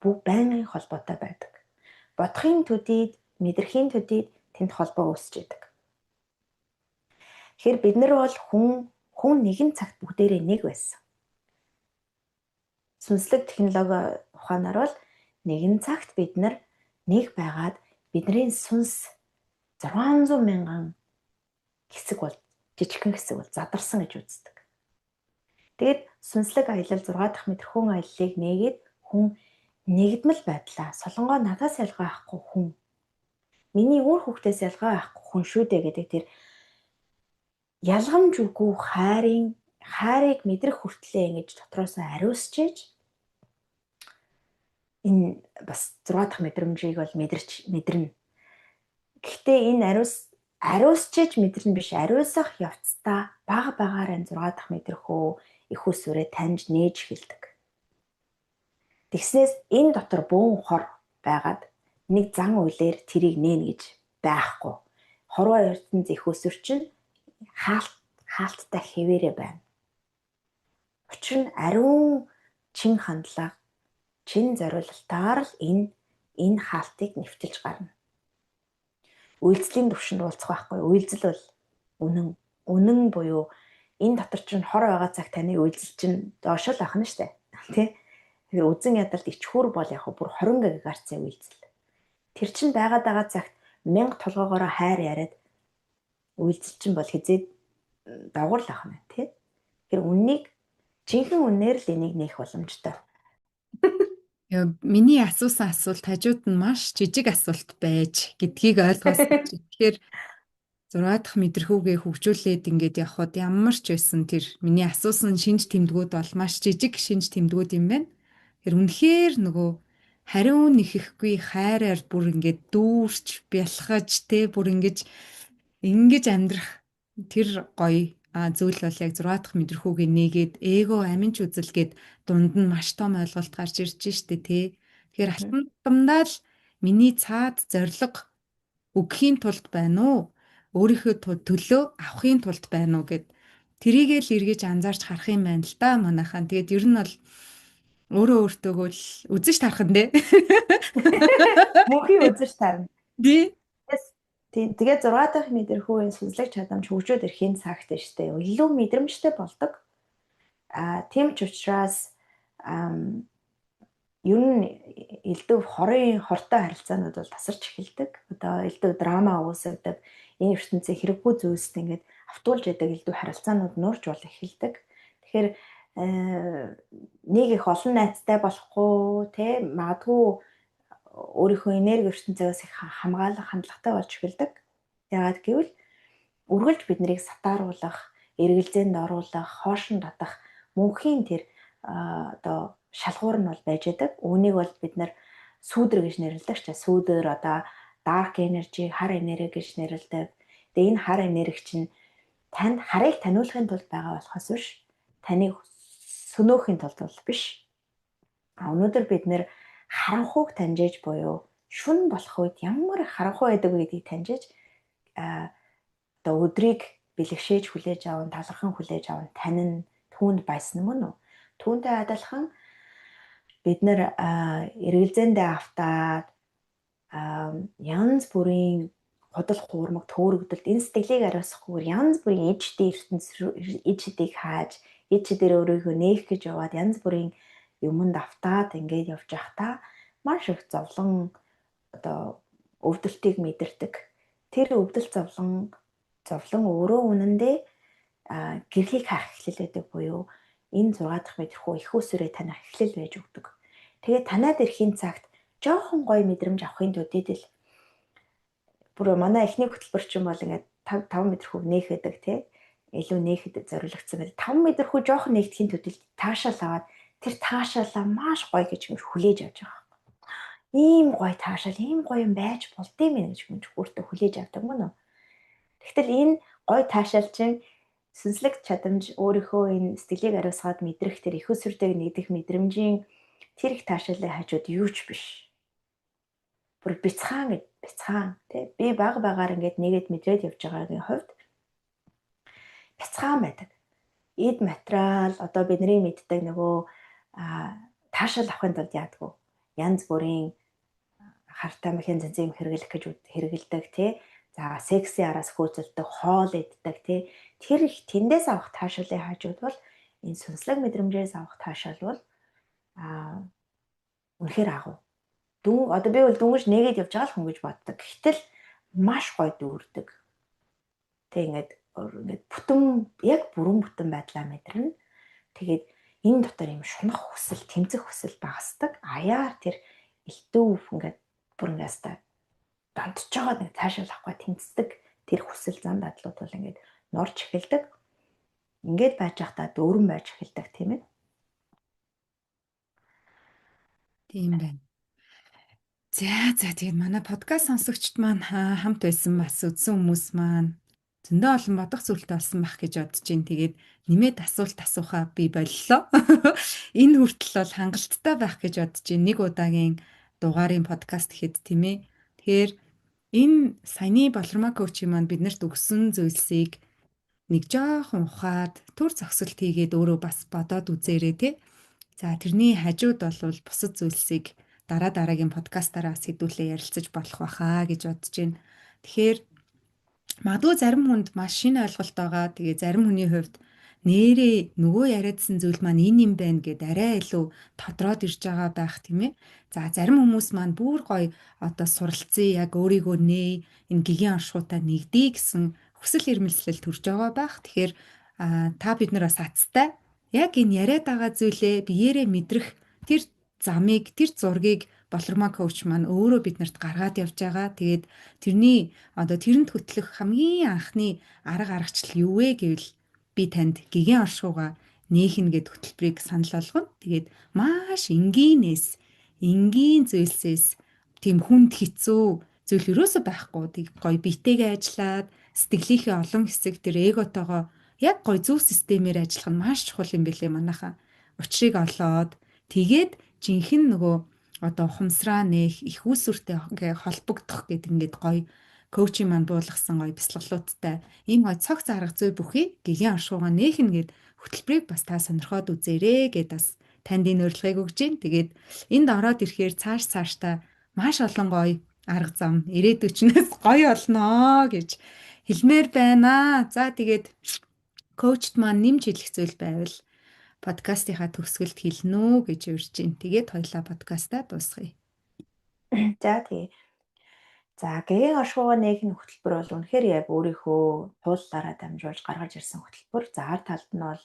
Бүх байнгын холбоотой байдаг. Бодохын төдийд, мэдрэхийн төдийд тэнд холбоо үүсэж идэг. Тэгэхээр бид нар бол хүн нэгэн цагт бүгдээрээ нэг байсан. Сүнслэг технологи ухаанаар бол нэгэн цагт бид нар нэг байгаад бидний сүнс 600 мянган хэсэг бол жижигхэн хэсэг бол задарсан гэж үздэг. Тэгээд сүнслэг аялал 6 дахь мэдрэхүүн аяллыг нээгээд хүн нэгдмэл байдлаа солонгоо надаас ялгаа авахгүй хүн, миний өөр хүүхдээс ялгаа авахгүй хүн шүү дээ гэдэг тэр ялгамж үгүй хайрыг мэдрэх хүртлээ ингэж дотроосоо ариусчиж энэ бас 6 дахь мэдрэмжийг бол мэдэрнэ. Гэхдээ энэ ариусчиж мэдэрнэ биш, ариусах явцдаа бага багаар энэ 6 дахь мэдрхүү их усүрээ таньж нээж эхэлдэг. Тэгснээс энэ дотор бөөн хор байгаад нэг зан үйлээр тэрийг нээн гэж байхгүй. Хорвоо ертөнц их усүрчин хаалттай хэвээрээ байна. Учир нь ариун чин хандлага, чин зориулалтаар л энэ хаалтыг нэвтэлж гарна. Үйлдэлийн түвшинд уулзах байхгүй. Үйлдэл бол үнэн буюу энэ дотор чинь хор байгаа цаг таны үйлдэл чинь доош л ахна штэ. Тэ? Тэгэхээр үзэн ядалт ичхүүр бол яг бүр 20 ГГц үйлдэл. Тэр чинь байгаа цагт 1000 толгоогоороо хайр яриад үйлдэл чинь бол хизээд дагвар л ахна тий. Тэгэхээр үннийг жинхэнэ үнээр л энийг нээх боломжтой. Миний асуусан асуулт хажууд нь маш жижиг асуулт байж гэдгийг ойлгоосон. Тэгэхээр 6 дахь мэдрэхүүгээ хөгжүүлээд ингээд явхад ямар ч байсан тэр миний асуусан шинж тэмдгүүд бол маш жижиг шинж тэмдгүүд юм байна. Тэр үнэхээр нөгөө хариу нэхэхгүй хайраар бүр ингээд дүүрч бялхаж те бүр ингэж амьдрах тэр гоё зүйл бол яг 6 дахь мэдрэхүүгээ нээгээд эго аминч үзэлгээд дунд нь маш том ойлголт гарч ирж штэ тий. Тэгэхээр алтан тутамдаа л миний цаад зориг өгөхийн тулд байна уу? Өөрийнхөө төлөө авахын тулд байна уу гэд тэрийгээ л эргэж анзаарч харах юм байна л да манайхаа. Тэгээд ер нь бол Өөрөө өөртөөгөө л үзэж тарах нь дээ. Мөнхийн үзэж тарна. Ди. Тийм. Тэгээд 6 дахь мэдрэхүйн сүнслэг чадамж хөгжөөд ирэхин цагт нь штэ. Илүү мэдрэмжтэй болдог. Тийм ч учраас ер нь элдв хортой харилцаанууд бол тасарч эхэлдэг. Одоо элдв драма үүсгдэг. Энэ ертөнцийн хэрэггүй зүйлсд ингээд автуулж яадаг элдв харилцаанууд нуурж бол эхэлдэг. Тэгэхээр нэг их олон найзтай болохгүй те магадгүй өөрийнхөө энерги ертөнцөөс их хамгаалах хандлагатай болж эхэлдэг. Яагаад гэвэл үргэлж биднийг сатааруулах, эргэлзээнд оруулах, хоошин татах мөнхийн тэр одоо шалгуур нь бол байж байдаг. Үүнийг бол бид нэр сүүдэр гэж нэрлэдэг ч. Сүүдэр одоо dark energy, хар энерги гэж нэрлэдэг. Тэгээ энэ хар энерги чинь танд харыг таниулахын тулд байгаа болохоос биш, таныг сөнөөхийн тулд бол биш. Өнөөдөр бид нэр харанхуйг таньжээж буюу шүн болох үед ямар харанхуй байдаг вэ гэдгийг таньжээж одоо өдрийг бэлгшээж хүлээж аван, талархан хүлээж аван танин түүнд байсан мөн үү? Түүнтэй адилхан бид нэр эргэлзээндээ автаад янз бүрийн худал хуурмаг төөрөгдөлд энэ сэтгэлийг ариусгахгүйгээр янз бүрийн ичдийг хааж, ичд дээр өөрийгөө нээх гэж яваад янз бүрийн юмд автаад ингээд явж байхдаа маш их зовлон одоо өвдөлтийг мэдэрдэг. Тэр өвдөл зовлон өөрөө үнэндээ гэрхийг хаах эхлэл байдаг буюу энэ 6 дахь мэдрэхүү их усүрээ таних эхлэл байж өгдөг. Тэгээд танаад ирэхин цагт жоохон гоё мэдрэмж авахын төдийд л бүр манай эхний хөтөлбөрчин бол ингээд 5 мэдрэхүү нээхэд тий илүү нээхэд зориулагдсан байдаг. 5 мэдрэхүү жоохон нэгдэхийн төдийд таашаал аваад тэр таашаалаа маш гоё гэж хүлээж авч байгаа. Ийм гоё таашаал, ийм гоё юм байж болдгийм ээ гэж хүн өөртөө хүлээж авдаг мөн үү? Тэгтэл энэ гоё таашаал чинь сүнслэг чадамж өөрийнхөө энэ сэтгэлийг ариусгаад мэдрэх тэр их усүртэйг нэгдэх мэдрэмжийн тэр их таашаалын хажууд юу ч биш. Бүр бяцхан тий би баг багаар ингээд нэгэд мэдрээд явж байгаагийн хувьд бяцхан байдаг. Эд материал одоо бидний мэддэг нөгөө таашаал авахын тулд яадаг вэ? Янз бүрийн хартай махин зэнзэм хэрэглэх гэж хэрэгэлдэг тий. За секси араас хөөцөлдөг, хоол иддэг тий. Тэр их тэндээс авах таашаалын хажууд бол энэ сүнслэг мэдрэмжээс авах таашаал бол үнэхээр агуу. Одоо би бол дүнгийн нэгээд явж байгаа л хүн гэж боддог. Гэтэл маш гоё дүүрдэг. Тэг ингээд бүрэн бүтэн байдлаа мэдэрнэ. Тэгээд энэ дотор юм шунах хүсэл, тэмцэх хүсэл багасдаг. Аяар тэр элтөв ингээд бүр ингээд донтож байгаа нэг таашаал авахгүй тэмцдэг тэр хүсэл зан дадлууд бол ингээд норж эхэлдэг. Ингээд байж байхдаа дөрөн байж эхэлдэг тийм ээ. Тийм байна. За тэгээд манай подкаст сонсогчд маань хамт байсан бас үзсэн хүмүүс маань зөндөө олон бодох зүйлтэй болсон байх гэж бодож байна. Тэгээд нэмээд асуулт асуухаа би боллоо. Энэ хүртэл бол хангалттай байх гэж бодож байна. Нэг удаагийн дугаарын подкаст гэхэд тийм ээ. Тэгэхээр энэ саяны Болормоо коучи маань биднэрт өгсөн зүйлсийг нэг жоохон ухаад төр зогсолт хийгээд өөрөө бас бодоод үзээрэй тий. За тэрний хажууд бол бусад зүйлсийг дараагийн подкастаараа сэдвүүлээ ярилцаж болох байхаа гэж бодож байна. Тэгэхээр магадгүй зарим хүнд маш шинэ ойлголт байгаа. Тэгээ зарим хүний хувьд нэрээ нөгөө яриадсан зүйл маань энэ юм байна гэд арай илүү тодроод ирж байгаа байх тийм ээ. За зарим хүмүүс маань бүр гоё одоо суралцъя яг өөрийгөө нээ энэ гигийн оршихуйтаа нэгдэе гэсэн хүсэл эрмэлзэл төрж байгаа байх. Тэгэхээр та бид нар бас хацтай яг энэ яриад байгаа зүйлээ биеэрээ мэдрэх тэр замыг, тэр зургийг Болормоо коуч маань өөрөө биднэрт гаргаад явж байгаа. Тэгээд тэрний одоо тэрэнд хөтлөх хамгийн анхны аргачлал юу вэ гэвэл би танд гигийн оршууга нээх нэгэд хөтөлбөрийг санал болгоно. Тэгээд маш энгийн зүйлсээс тийм хүнд хэцүү зүйл ерөөсөө байхгүй. Тэг гоё биетэйгээ ажиллаад сэтгэлийнхээ олон хэсэг тэр эготойгоо яг гоё зөв системээр ажиллах нь маш чухал юм бэлээ манайхаа. Учрыг олоод тэгээд жинхэнэ нөгөө одоо ухамсараа нээх их үүсвэртэй холбогдох гэдэг ингээд гоё коучинг маань буулгасан гоё бяцлаглуудтай ийм гоё цог зарга зүй бүхий гигийн оршуугаа нээх нэгэд хөтөлбөрийг бас та сонирхоод үзээрэй гэд бас танд энэ урилгыг өгж гин. Тэгээд энд ороод ирэхээр цаашдаа маш олон гоё арга зам ирээдүйчнээс гоё олноо гэж хэлмээр байна. За тэгээд коучт маань нэмж хэлэх зүйл байвал подкастынхаа төгсгөлд хэлнэ үү гэж урьж байна. Тэгээд хоёлаа подкастаа дуусгая. За тэгээ. За гэгээн оршуугаа нээх хөтөлбөр бол үнэхээр яг өөрийнхөө тууллаараа дамжуулж гаргаж ирсэн хөтөлбөр. За ард талд нь бол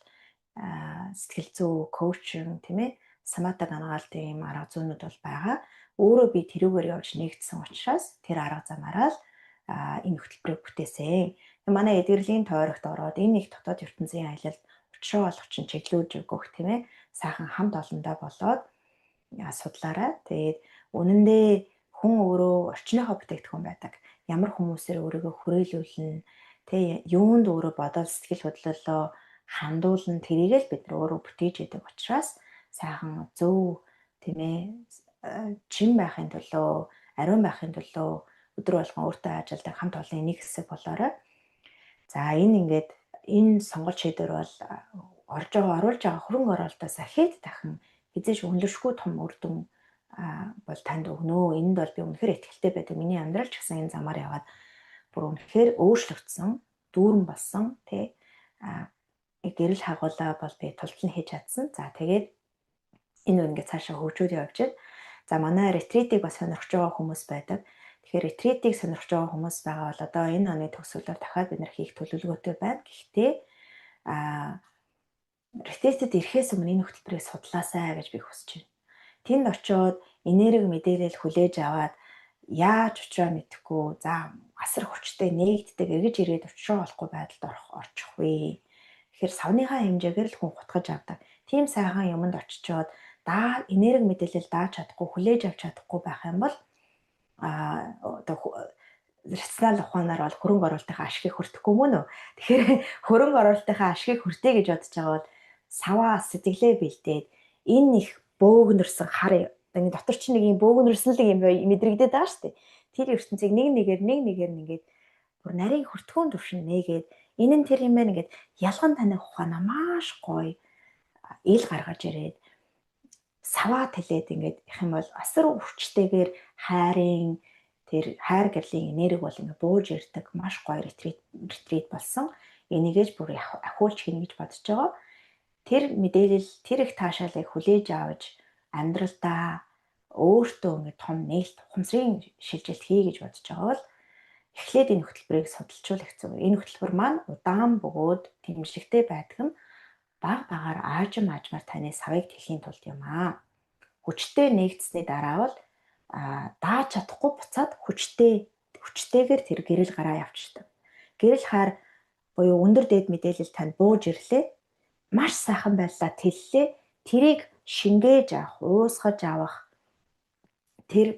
сэтгэл зүй коучинг тийм ээ самата ганагаалтын юм арга зүйнүүд бол байгаа. Өөрөө би тэрүүгээр явж нэгдсэн учраас тэр арга замаараа л энэ хөтөлбөрийг бүтээсэн. Манай эдгэрлийн тойрогт ороод энэ их дотоод ертөнцийн аялалд учраа олгочин чиглүүлж өгөх тийм ээ сайхан хамт олондоо болоод судлаарай. Тэгээд үнэндээ хүн өөрөө орчныхоо бүтээгдэхүүн байдаг. Ямар хүмүүсээр өөрийгөө хүрээлүүлнэ, тэг юунд өөрөө бодол сэтгэл хөдлөлөө хандуулна тэрийг л бид өөрөө бүтээж идэг учраас сайхан зөв тийм ээ чин байхын төлөө, ариун байхын төлөө өдөр болгон өөртөө ажилладаг хамт олонний нэг хэсэг болоорой. За энэ сонголт шийдвэр бол оруулж байгаа хөрөнгө оруулалтаас хэд дахин хизээж үнэлшгүй том үр дүн бол танд өгнө. Энд бол би үнэхээр итгэлтэй байдаг. Миний амьдрал ч гэсэн энэ замаар яваад бүр үнэхээр өөрчлөгдсөн, дүүрэн болсон тий гэрэл хагуулаа бол би тултал хийж чадсан. За тэгээд энэ ингээд цаашаа хөгжөөд явж байна. За манай ретритийг бас сонирхож байгаа хүмүүс байдаг. Тэгэхээр ретритийг сонирхож байгаа хүмүүс байгаа бол одоо энэ оны төгсгөлөөр дахиад бид нар хийх төлөвлөгөөтэй байна. Гэхдээ ретритэд ирэхээс өмнө энэ хөтөлбөрийг судлаасай гэж би хүсэж байна. Тэнд очиод энерги мэдээлэл хүлээж аваад яаж учраа мэдэхгүй за асар хүчтэй нээгддэг эргэж ирээд учраа олохгүй байдалд орчих вэ. Тэгэхээр савныхаа хэмжээгээр л хүн гутгаж авдаг. Тийм сайхан юмд очичоод энерги мэдээлэл дааж чадахгүй хүлээж авч чадахгүй байх юм бол рационал ухаанаар бол хөрөнгө оруулалтынхаа ашгийг хүртэхгүй мөн үү. Тэгэхээр хөрөнгө оруулалтынхаа ашгийг хүртээ гэж бодож байгаа бол саваа сэтгэлээ бэлдээд энэ их бөөгнөрсөн хар энэ дотор чинь нэг юм бөөгнөрсөн л юм мэдрэгдээд байгаа шүү дээ. Тэр ертөнцийг нэг нэгээр ингээд бүр нарийн хүртгүүн төвшин нээгээд энэ нь тэр юм байна ингээд ялган таних ухаанаа маш гоё ил гаргаж ирээд саваа тэлээд ингээд их юм бол асар хүчтэйгээр хайрын тэр хайр гэрлийн энерги бол ингээд бууж ирдэг маш гоё ретрит болсон. Энийгэж бүр ахиулж хийнэ гэж бодож байгаа. Тэр мэдээлэл тэр их таашаалыг хүлээж авч амьдралдаа өөртөө ингээд том нээлт ухамсарын шилжилт хий гэж бодож байгаа бол эхлээд энэ хөтөлбөрийг судалжуулах зөв. Энэ хөтөлбөр маань удаан бөгөөд тэмцэлтэй байдаг нь баг багаар аажмаар таны савыг тэлхийн тулд юм аа. Хүчтэй нэгдсэний дараа бол дааж чадахгүй буцаад хүчтэйгээр тэр гэрэл гараа явчихдаг. Гэрэл хаар буюу өндөр дээд мэдээлэл танд бууж ирлээ. Маш сайхан байлаа тэллээ. Тэрийг шингээж авах, уусгаж авах тэр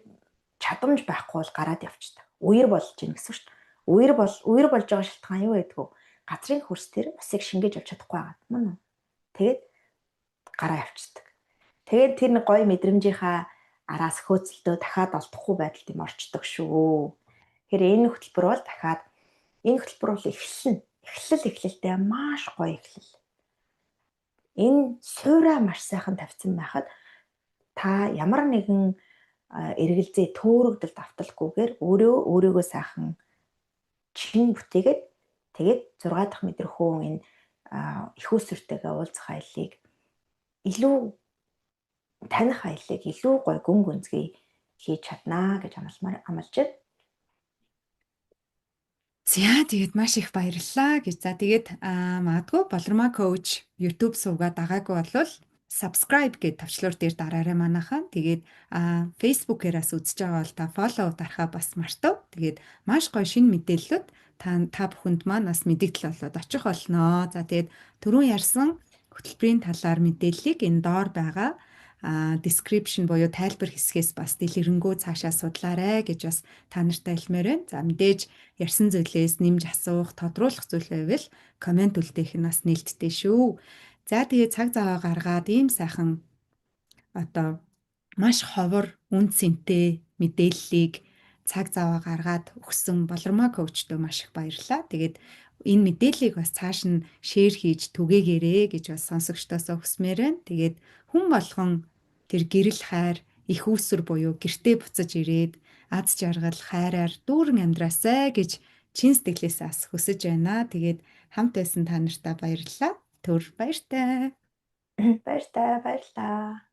чадамж байхгүй бол гараад явчихдаг. Үер болж ийн гэсэн шүү дээ. Үер болж байгаа шалтгаан юу байдгүй? Газрын хөрс тэр усыг шингээж авч чадахгүй байгаа мөн үү? Тэгээд гараа явчихдаг. Тэгээд тэр нэг гоё мэдрэмжийнхаа араас хөөцөлдөө дахиад олдохгүй байдалд юм орчдөг шүү. Тэгэхээр энэ хөтөлбөр бол эхлэлтэй маш гоё эхлэл. Энэ суураа маш сайхан тавьсан байхад та ямар нэгэн эргэлзээ төөрөгдөлд авталгүйгээр өөрийгөө сайхан чин бүтээгээд тэгээд 6 дахь мэдрэхүүн энэ их усүртэйгээ уулзах аяллыг илүү таних аяллыг илүү гоё гүн гүнзгий хийж чаднаа гэж амлаж байна. За тэгээд маш их баярлалаа гэж. За тэгээд магадгүй Болормоо коуч YouTube сувгаа дагаагүй болвол subscribe гэж тавчлуур дээр дараарай манайхаа. Тэгээд Facebook-ээрээс үзэж байгаа бол та follow дарахаа бас мартав. Тэгээд маш гоё шинэ мэдээллүүд та бүхэнд маань бас мэдээлэл болоод очих болноо. За тэгээд түрүүн ярьсан хөтөлбөрийн талаар мэдээллийг энэ доор байгаа description буюу тайлбар хэсгээс бас дэлгэрэнгүй цаашаа судлаарай гэж бас та нартай хэлмээр байна. За мэдээж ярьсан зүйлээс нэмж асуух, тодруулах зүйл байвал комент үлдээх нь бас нээлттэй шүү. За тэгээ цаг зав гаргаад ийм сайхан одоо маш ховор, үн цэнтэй мэдээллийг цаг зав гаргаад өгсөн Болормоо коучтой маш их баярлалаа. Тэгээд энэ мэдээллийг бас цааш нь шеэр хийж түгээгээрэй гэж бас сонсогчдоосоо хүсмээр байна. Тэгээд хүн болгон тэр гэрэл хайр, их үүсвэр буюу гэртээ буцаж ирээд аз жаргал хайраар дүүрэн амьдраасай гэж чин сэтгэлээс бас хүсэж байна. Тэгээд хамт байсан та нартай баярлалаа. Түр баяртай. Баярлалаа.